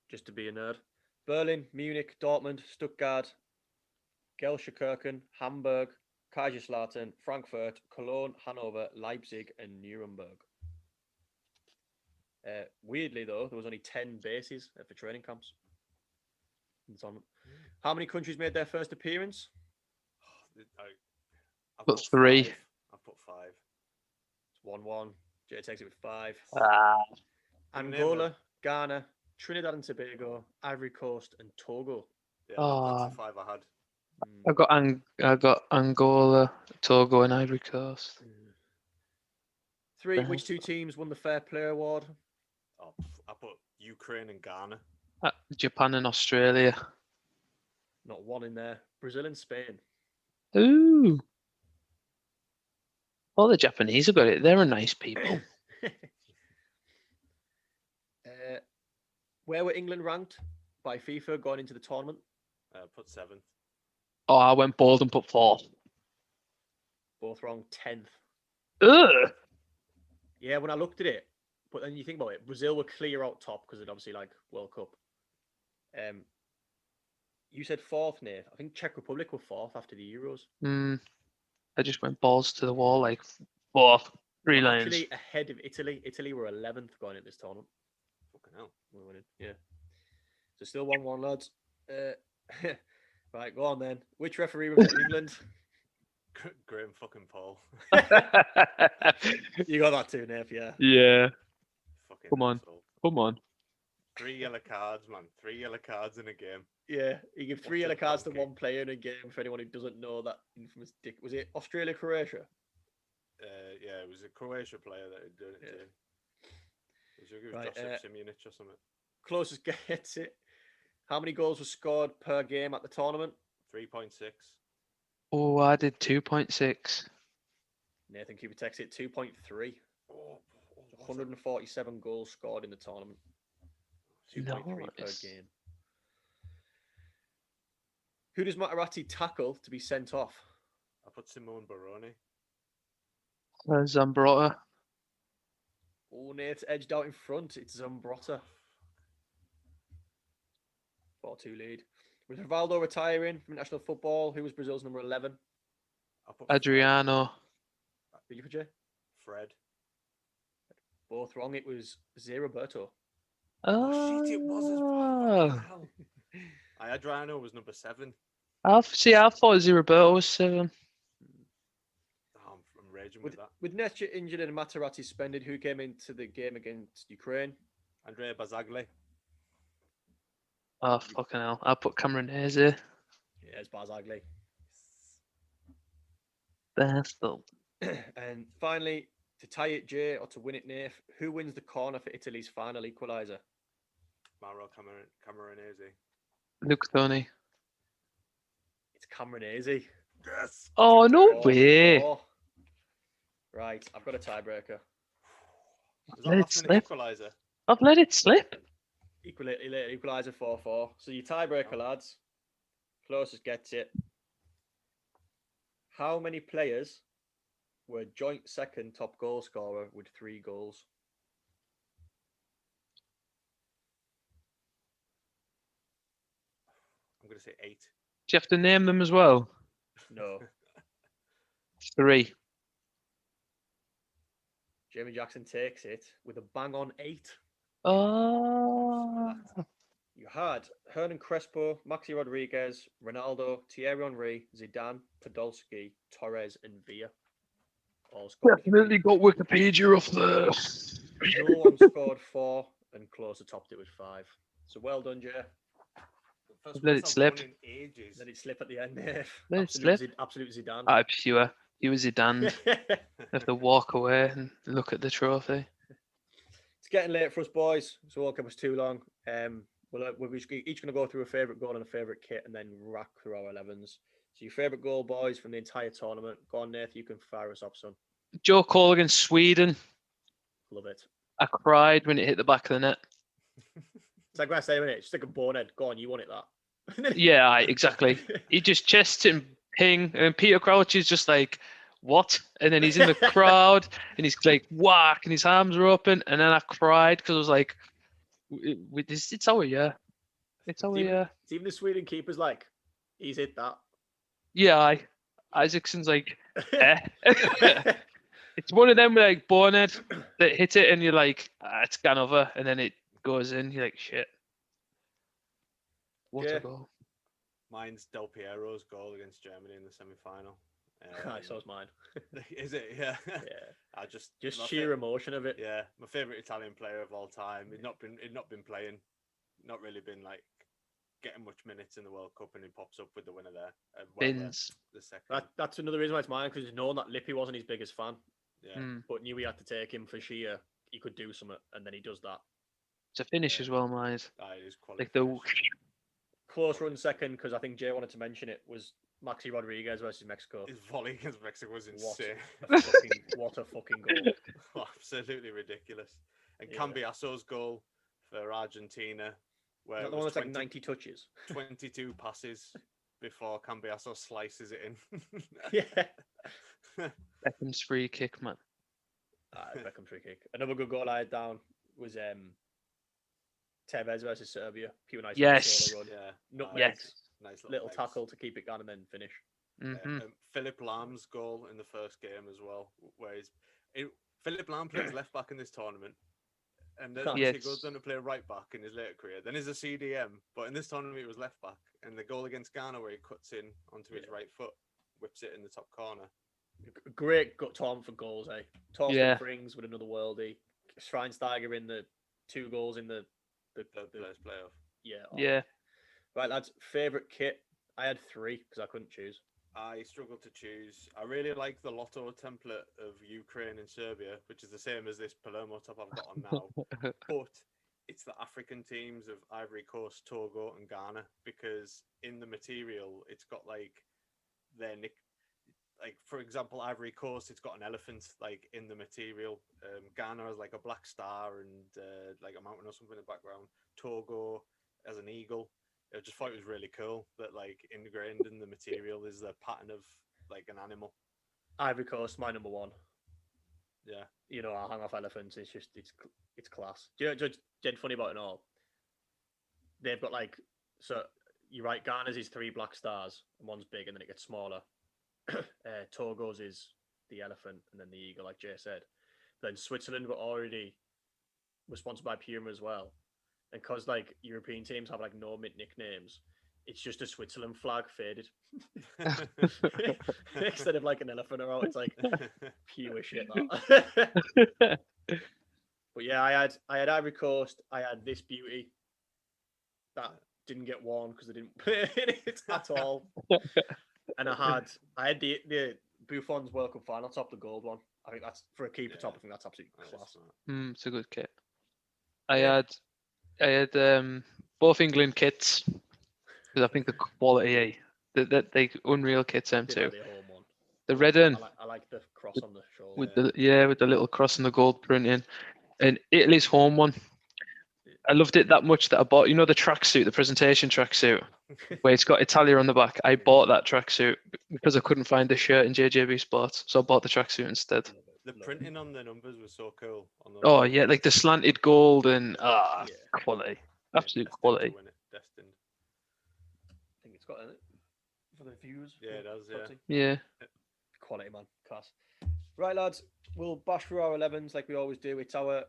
Speaker 4: Just to be a nerd. Berlin, Munich, Dortmund, Stuttgart, Gelsenkirchen, Hamburg, Kaiserslautern, Frankfurt, Cologne, Hanover, Leipzig, and Nuremberg. Weirdly, though, there was only 10 bases for training camps in the tournament. How many countries made their first appearance?
Speaker 3: I
Speaker 5: Put 3.
Speaker 3: I put 5.
Speaker 4: It's 1-1. Jay takes it with 5. Angola, Ghana, Trinidad and Tobago, Ivory Coast, and Togo.
Speaker 3: Yeah, that's the 5 I had.
Speaker 5: I got Angola, Togo, and Ivory Coast.
Speaker 4: 3. Which 2 teams won the Fair Play Award?
Speaker 3: Oh, I put Ukraine and Ghana.
Speaker 5: Japan and Australia.
Speaker 4: Not one in there. Brazil and Spain.
Speaker 5: Ooh. All the Japanese have got it. They're a nice people.
Speaker 4: Where were England ranked by FIFA going into the tournament?
Speaker 3: Put 7th.
Speaker 5: Oh, I went bold and put 4th.
Speaker 4: Both wrong. 10th.
Speaker 5: Ugh.
Speaker 4: Yeah, when I looked at it, but then you think about it, Brazil were clear out top because it obviously like World Cup. You said 4th, Nate. I think Czech Republic were 4th after the Euros.
Speaker 5: I just went balls to the wall, like 4th. 3 lines.
Speaker 4: Actually, ahead of Italy. Italy were 11th going into this tournament.
Speaker 3: Fucking hell.
Speaker 4: We're winning. Yeah. So still 1-1, lads. Right, go on then. Which referee was in England?
Speaker 3: Graham fucking Paul.
Speaker 4: You got that too, Nate, yeah.
Speaker 5: Yeah.
Speaker 3: Fucking
Speaker 5: Come on.
Speaker 3: asshole.
Speaker 5: Come on.
Speaker 3: 3 yellow cards, man. 3 yellow cards in a game.
Speaker 4: Yeah, he gave 3 yellow cards to one player in a game. For anyone who doesn't know that infamous dick, was it Australia, Croatia?
Speaker 3: Yeah, it was a Croatia player that had done it too. It was Josip Simunic or something.
Speaker 4: Closest gets it. How many goals were scored per game at the tournament?
Speaker 3: 3.6.
Speaker 5: Oh, I did 2.6.
Speaker 4: Nathan Cooper takes it 2.3. 147 goals scored in the tournament. 2.3 per game. Who does Materazzi tackle to be sent off?
Speaker 3: I put Simone Baroni.
Speaker 5: Zambrotta.
Speaker 4: Oh, Nate's edged out in front. It's Zambrotta. 4-2 lead. With Rivaldo retiring from international football, who was Brazil's number 11?
Speaker 3: I put
Speaker 5: Adriano.
Speaker 4: Did you put Jay?
Speaker 3: Fred.
Speaker 4: Both wrong. It was Zé Roberto.
Speaker 3: Oh, shit, it was as well. Adriano was number 7.
Speaker 5: I thought Roberto was 7.
Speaker 3: Oh, I'm raging with that.
Speaker 4: With Nestor injured and Materazzi suspended, who came into the game against Ukraine?
Speaker 3: Andrea Bazzagli.
Speaker 5: Oh, fucking hell. I put Cameronese.
Speaker 4: Yeah, it's Barzagli.
Speaker 5: Bastard.
Speaker 4: And finally, to tie it, Jay, or to win it, Nath, who wins the corner for Italy's final equaliser?
Speaker 3: Mauro Camoranesi.
Speaker 5: Luke Tony.
Speaker 4: It's Camoranesi.
Speaker 3: Yes.
Speaker 5: Oh, no way.
Speaker 4: Right, I've got a tiebreaker.
Speaker 5: Let it slip.
Speaker 3: Equaliser?
Speaker 5: I've let it slip.
Speaker 4: Equaliser 4-4. So your tiebreaker, lads. Closest gets it. How many players were joint second top goal scorer with 3 goals?
Speaker 3: I'm going to say 8.
Speaker 5: Do you have to name them as well?
Speaker 4: No.
Speaker 5: 3.
Speaker 4: Jamie Jackson takes it with a bang on 8.
Speaker 5: Oh.
Speaker 4: You had Hernan Crespo, Maxi Rodriguez, Ronaldo, Thierry Henry, Zidane, Podolski, Torres, and Villa. All scored.
Speaker 5: Definitely got Wikipedia off there.
Speaker 4: No one scored 4, and Closer topped it with 5. So well done, Jay.
Speaker 5: Let it slip.
Speaker 4: Let it slip at the end there.
Speaker 5: Let it slip.
Speaker 4: Absolute Zidane.
Speaker 5: I'm pure. He was Zidane. Have to walk away and look at the trophy.
Speaker 4: It's getting late for us, boys. So World Cup was too long. We're each going to go through a favourite goal and a favourite kit and then rack through our 11s. So your favourite goal, boys, from the entire tournament. Go on, Nath. You can fire us up, son.
Speaker 5: Joe Cole against Sweden.
Speaker 4: Love it.
Speaker 5: I cried when it hit the back of the net.
Speaker 4: It's like when I say, isn't it? It's like a bonehead. Go on, you want it, that.
Speaker 5: Yeah, exactly. He just chests and ping, and Peter Crouch is just like, what? And then he's in the crowd, and he's like, whack, and his arms are open, and then I cried because I was like, it's our year. It's our year.
Speaker 4: It's even the Sweden keeper's like, he's hit that.
Speaker 5: Yeah, Isaacson's like, eh. It's one of them like bonehead that hit it and you're like, it's gone over, and then it goes in. You're like, shit. What a goal!
Speaker 3: Mine's Del Piero's goal against Germany in the semi-final.
Speaker 4: So is mine.
Speaker 3: Is it? Yeah.
Speaker 4: Yeah.
Speaker 3: I just
Speaker 4: sheer emotion of it.
Speaker 3: Yeah, my favorite Italian player of all time. He'd not been playing, not really been like getting much minutes in the World Cup, and he pops up with the winner there.
Speaker 5: Bins.
Speaker 3: The second.
Speaker 4: That's another reason why it's mine, because he's known that Lippi wasn't his biggest fan.
Speaker 3: Yeah.
Speaker 4: But knew he had to take him for sheer he could do something, and then he does that.
Speaker 5: It's a finish as well, mine.
Speaker 3: It is quality.
Speaker 5: Like the
Speaker 4: close run second, because I think Jay wanted to mention it, was Maxi Rodriguez versus Mexico.
Speaker 3: His volley against Mexico was insane.
Speaker 4: What a fucking goal.
Speaker 3: Absolutely ridiculous. And Cambiaso's goal for Argentina, where
Speaker 4: the one that's like 90 touches.
Speaker 3: 22 passes before Cambiaso slices it in.
Speaker 4: Yeah.
Speaker 5: Beckham's free kick, man.
Speaker 4: Beckham's free kick. Another good goal I had down was Tevez versus Serbia. Pure nice.
Speaker 5: Yes.
Speaker 3: Yeah.
Speaker 5: Yes.
Speaker 3: Nice
Speaker 4: little tackle to keep it going and then finish.
Speaker 3: Philip Lahm's goal in the first game as well, where Philip Lahm plays left back in this tournament, and then he goes on to play right back in his later career. Then he's a CDM, but in this tournament he was left back. And the goal against Ghana, where he cuts in onto his right foot, whips it in the top corner.
Speaker 4: Great tournament for goals, eh? Torsten Frings with another worldie. Schweinsteiger in the 2 goals in the
Speaker 3: first playoff.
Speaker 4: Yeah. Right, lads. Favorite kit? I had 3 because I couldn't choose.
Speaker 3: I struggled to choose. I really like the Lotto template of Ukraine and Serbia, which is the same as this Palermo top I've got on now. But it's the African teams of Ivory Coast, Togo, and Ghana, because in the material it's got like their nick. Like, for example, Ivory Coast, it's got an elephant like in the material. Ghana has like a black star and like a mountain or something in the background. Togo has an eagle. I just thought it was really cool that like ingrained in the material is the pattern of like an animal.
Speaker 4: Ivory Coast, my number 1.
Speaker 3: Yeah.
Speaker 4: You know, I hang off elephants. It's just it's class. Do you know what's dead funny about it all? They've got like, so you're right, Ghana's is 3 black stars and one's big and then it gets smaller. Togo's is the elephant and then the eagle, like Jay said. Then Switzerland were already sponsored by Puma as well. And because like European teams have like no mint nicknames, it's just a Switzerland flag faded. Instead of like an elephant or it's like pure shit. That. But yeah, I had Ivory Coast. I had this beauty that didn't get worn because I didn't play in it at all. And I had the Buffon's World Cup final top, the gold one. I think that's for a keeper top. I think that's absolutely class.
Speaker 5: It's a good kit. I had both England kits because I think the quality, they unreal kits them too. The red one.
Speaker 4: I like the cross on the shoulder.
Speaker 5: With the little cross and the gold printing, and Italy's home one. I loved it that much that I bought, the tracksuit, the presentation tracksuit, where it's got Italia on the back. I bought that tracksuit because I couldn't find the shirt in JJB Sports, so I bought the tracksuit instead.
Speaker 3: The printing on the numbers was so cool.
Speaker 5: Oh yeah, like the slanted gold and quality, absolute quality.
Speaker 3: Destined.
Speaker 4: I think it's got in it for the views.
Speaker 3: Yeah, it does.
Speaker 5: Yeah.
Speaker 4: Quality, man. Class. Right, lads. We'll bash through our 11s like we always do. It's our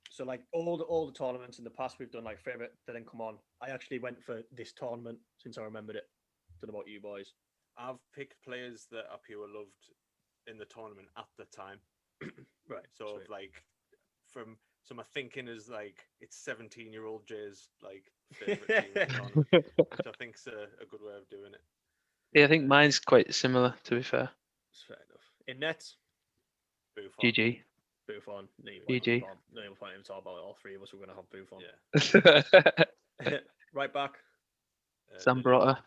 Speaker 4: so like all the tournaments in the past we've done like favorite that didn't come on. I actually went for this tournament since I remembered it. Don't know about you boys.
Speaker 3: I've picked players that are pure loved in the tournament at the time.
Speaker 4: Right.
Speaker 3: So like so my thinking is like it's 17-year-old Jay's like favorite team in the tournament, which I think's a good way of doing it.
Speaker 5: Yeah, I think mine's quite similar, to be fair.
Speaker 4: It's fair enough. In nets,
Speaker 3: Buffon.
Speaker 5: GG.
Speaker 4: Buffon.
Speaker 5: GG.
Speaker 4: No point even talk about it. All 3 of us were going to have Buffon.
Speaker 5: Yeah.
Speaker 4: Right back.
Speaker 5: Zambrotta.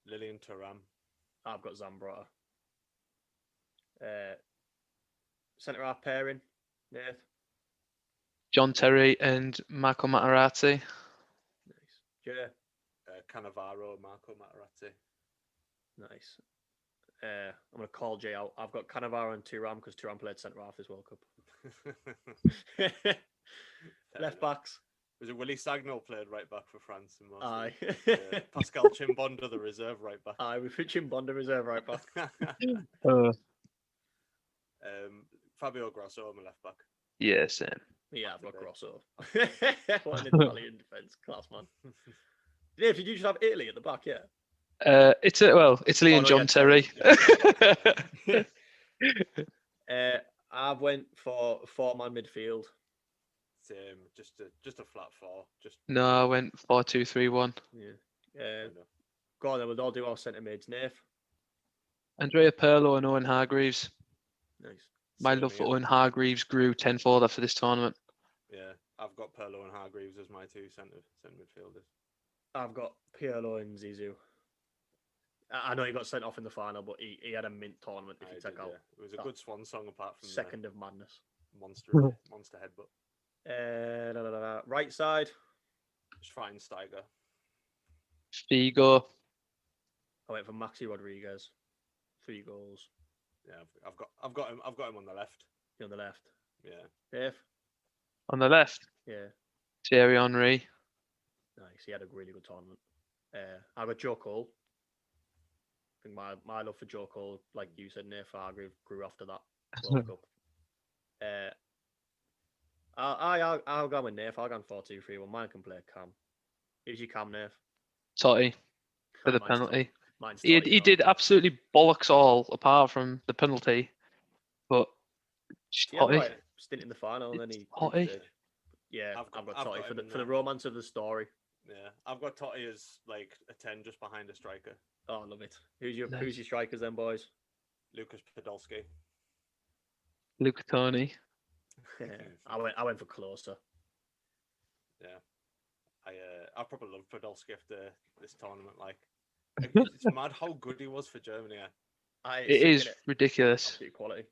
Speaker 3: Lilian Thuram.
Speaker 4: I've got Zambrotta. Centre half pairing. Nath.
Speaker 5: John Terry and Marco Materazzi.
Speaker 4: Nice. Jay.
Speaker 3: Cannavaro, Marco Materazzi.
Speaker 4: Nice. I'm going to call Jay out. I've got Cannavaro and Thuram because Thuram played centre half this World Cup. Left backs.
Speaker 3: Was it Willie Sagnol played right back for France? In most
Speaker 4: Aye.
Speaker 3: Pascal Chimbonda, the reserve right back.
Speaker 4: Aye, we put Chimbonda reserve right back.
Speaker 3: Fabio Grosso, my left back.
Speaker 5: Yeah, same.
Speaker 4: Yeah, I've got Grosso. What an Italian defence, class man. Dave, did you just have Italy at the back? Yeah.
Speaker 5: Italy and John Terry.
Speaker 4: I went for 4-man midfield.
Speaker 3: Same, just a flat 4.
Speaker 5: No, I went 4-2-3-1.
Speaker 4: Yeah. Go on then, we'll all do our centre mids. Nath.
Speaker 5: Andrea Pirlo and Owen Hargreaves.
Speaker 4: Nice.
Speaker 5: My love for Owen Hargreaves grew tenfold after this tournament.
Speaker 3: Yeah, I've got Pirlo and Hargreaves as my 2 centre midfielders.
Speaker 4: I've got Pirlo and Zizou. I know he got sent off in the final, but he had a mint tournament if you take out.
Speaker 3: It was a good swan song apart from
Speaker 4: Second of Madness.
Speaker 3: Monster headbutt.
Speaker 4: Right side.
Speaker 3: Schweinsteiger.
Speaker 5: Figo.
Speaker 4: I went for Maxi Rodriguez. 3 goals.
Speaker 3: Yeah, I've got him on the left.
Speaker 4: You're on the left.
Speaker 3: Yeah.
Speaker 4: Dave.
Speaker 5: On the left.
Speaker 4: Yeah.
Speaker 5: Thierry Henry.
Speaker 4: Nice. He had a really good tournament. I got Joe Cole. I think my love for Joe Cole, like you said, Nath Hargreaves grew after that World Cup. I'll go with Nath. I'll go 4-2-3-1. Mine can play Cam. Who's your Cam, Nath?
Speaker 5: Totti for the penalty.
Speaker 4: Mine's
Speaker 5: He
Speaker 4: Totti,
Speaker 5: did absolutely bollocks all apart from the penalty, but Totti.
Speaker 4: Right. Stint in the final, and then he.
Speaker 5: Totti.
Speaker 4: Yeah, I've got Totti for the romance of the story.
Speaker 3: Yeah, I've got Totti as like a 10 just behind a striker.
Speaker 4: Oh, I love it. Who's your strikers then, boys?
Speaker 3: Lucas Podolski.
Speaker 5: Luca Toni.
Speaker 4: I went for closer.
Speaker 3: Yeah, I probably love Podolski after this tournament. Like, it's mad how good he was for Germany.
Speaker 5: It is ridiculous.
Speaker 4: Absolute quality.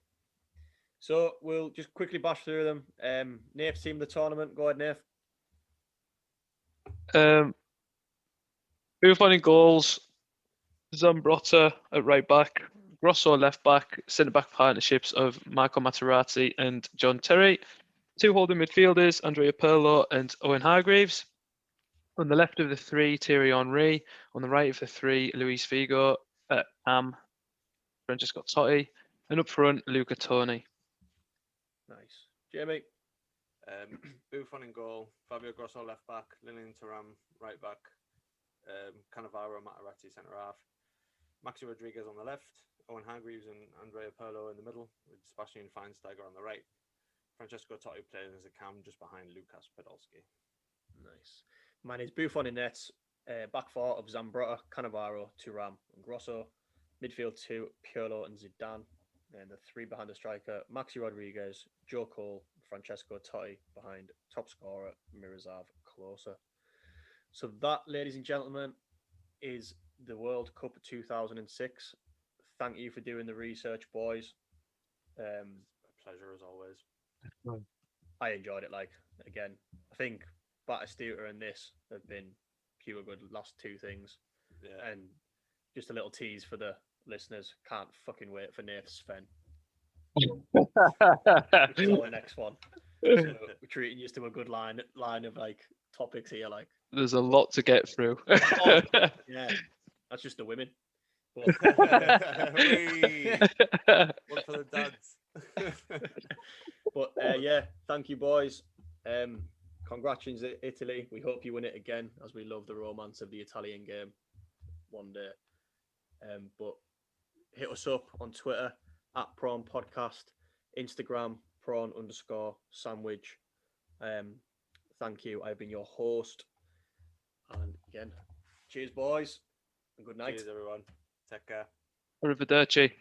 Speaker 4: So we'll just quickly bash through them. Nath's team of the tournament. Go ahead, Nath.
Speaker 5: Buffon in goals. Zambrotta at right back. Grosso left back. Centre back partnerships of Marco Materazzi and John Terry. 2 holding midfielders, Andrea Pirlo and Owen Hargreaves. On the left of the 3, Thierry Henry. On the right of the 3, Luis Figo, Cam, Francesco Totti. And up front, Luca Toni.
Speaker 4: Nice. Jamie.
Speaker 3: Buffon in goal. Fabio Grosso left back. Lilian Thuram right back. Cannavaro, Materazzi centre half. Maxi Rodriguez on the left. Owen Hargreaves and Andrea Pirlo in the middle, with Sebastian Schweinsteiger on the right. Francesco Totti playing as a cam just behind Lucas Podolski.
Speaker 4: Nice. Mine is Buffon in nets. Back 4 of Zambrotta, Cannavaro, Thuram and Grosso. Midfield 2, Pirlo and Zidane. And the 3 behind the striker, Maxi Rodriguez, Joe Cole, Francesco Totti behind top scorer, Miroslav Klose. So that, ladies and gentlemen, is the World Cup 2006. Thank you for doing the research, boys.
Speaker 3: A pleasure as always.
Speaker 4: I enjoyed it. Like, again, I think Batistuta and this have been pure good last 2 things.
Speaker 3: Yeah.
Speaker 4: And just a little tease for the listeners. Can't fucking wait for Nath's Sven. The next one. So we're treating you to a good line of like topics here. Like,
Speaker 5: there's a lot to get through.
Speaker 4: Yeah, that's just the women.
Speaker 3: One for the dads.
Speaker 4: But yeah, thank you, boys. Congratulations, Italy. We hope you win it again, as we love the romance of the Italian game one day. But hit us up on Twitter at Prawn Podcast, Instagram prawn_sandwich. Thank you. I've been your host. And again, cheers, boys, and good night.
Speaker 3: Cheers, everyone. Take care.
Speaker 5: Arrivederci.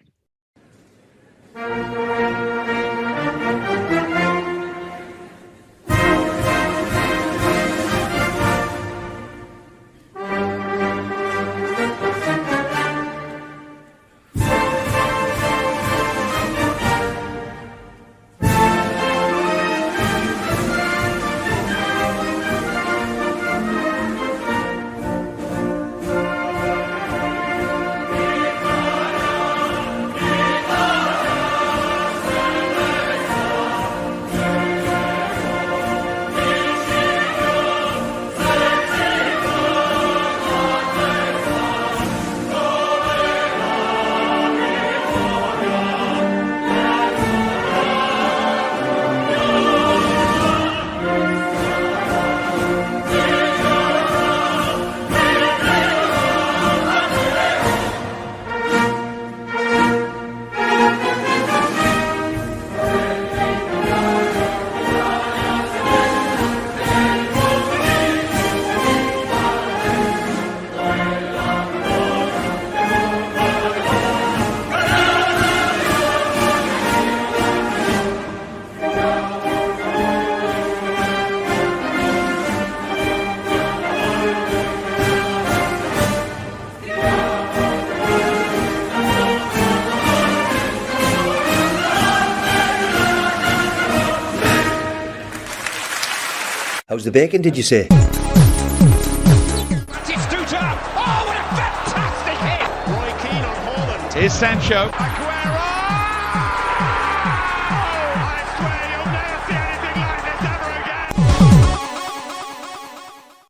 Speaker 1: How's the bacon, did you say?
Speaker 2: Batistuta! Oh, what a fantastic hit!
Speaker 6: Roy Keane on Haaland.
Speaker 2: Here's Sancho.
Speaker 6: Aguero!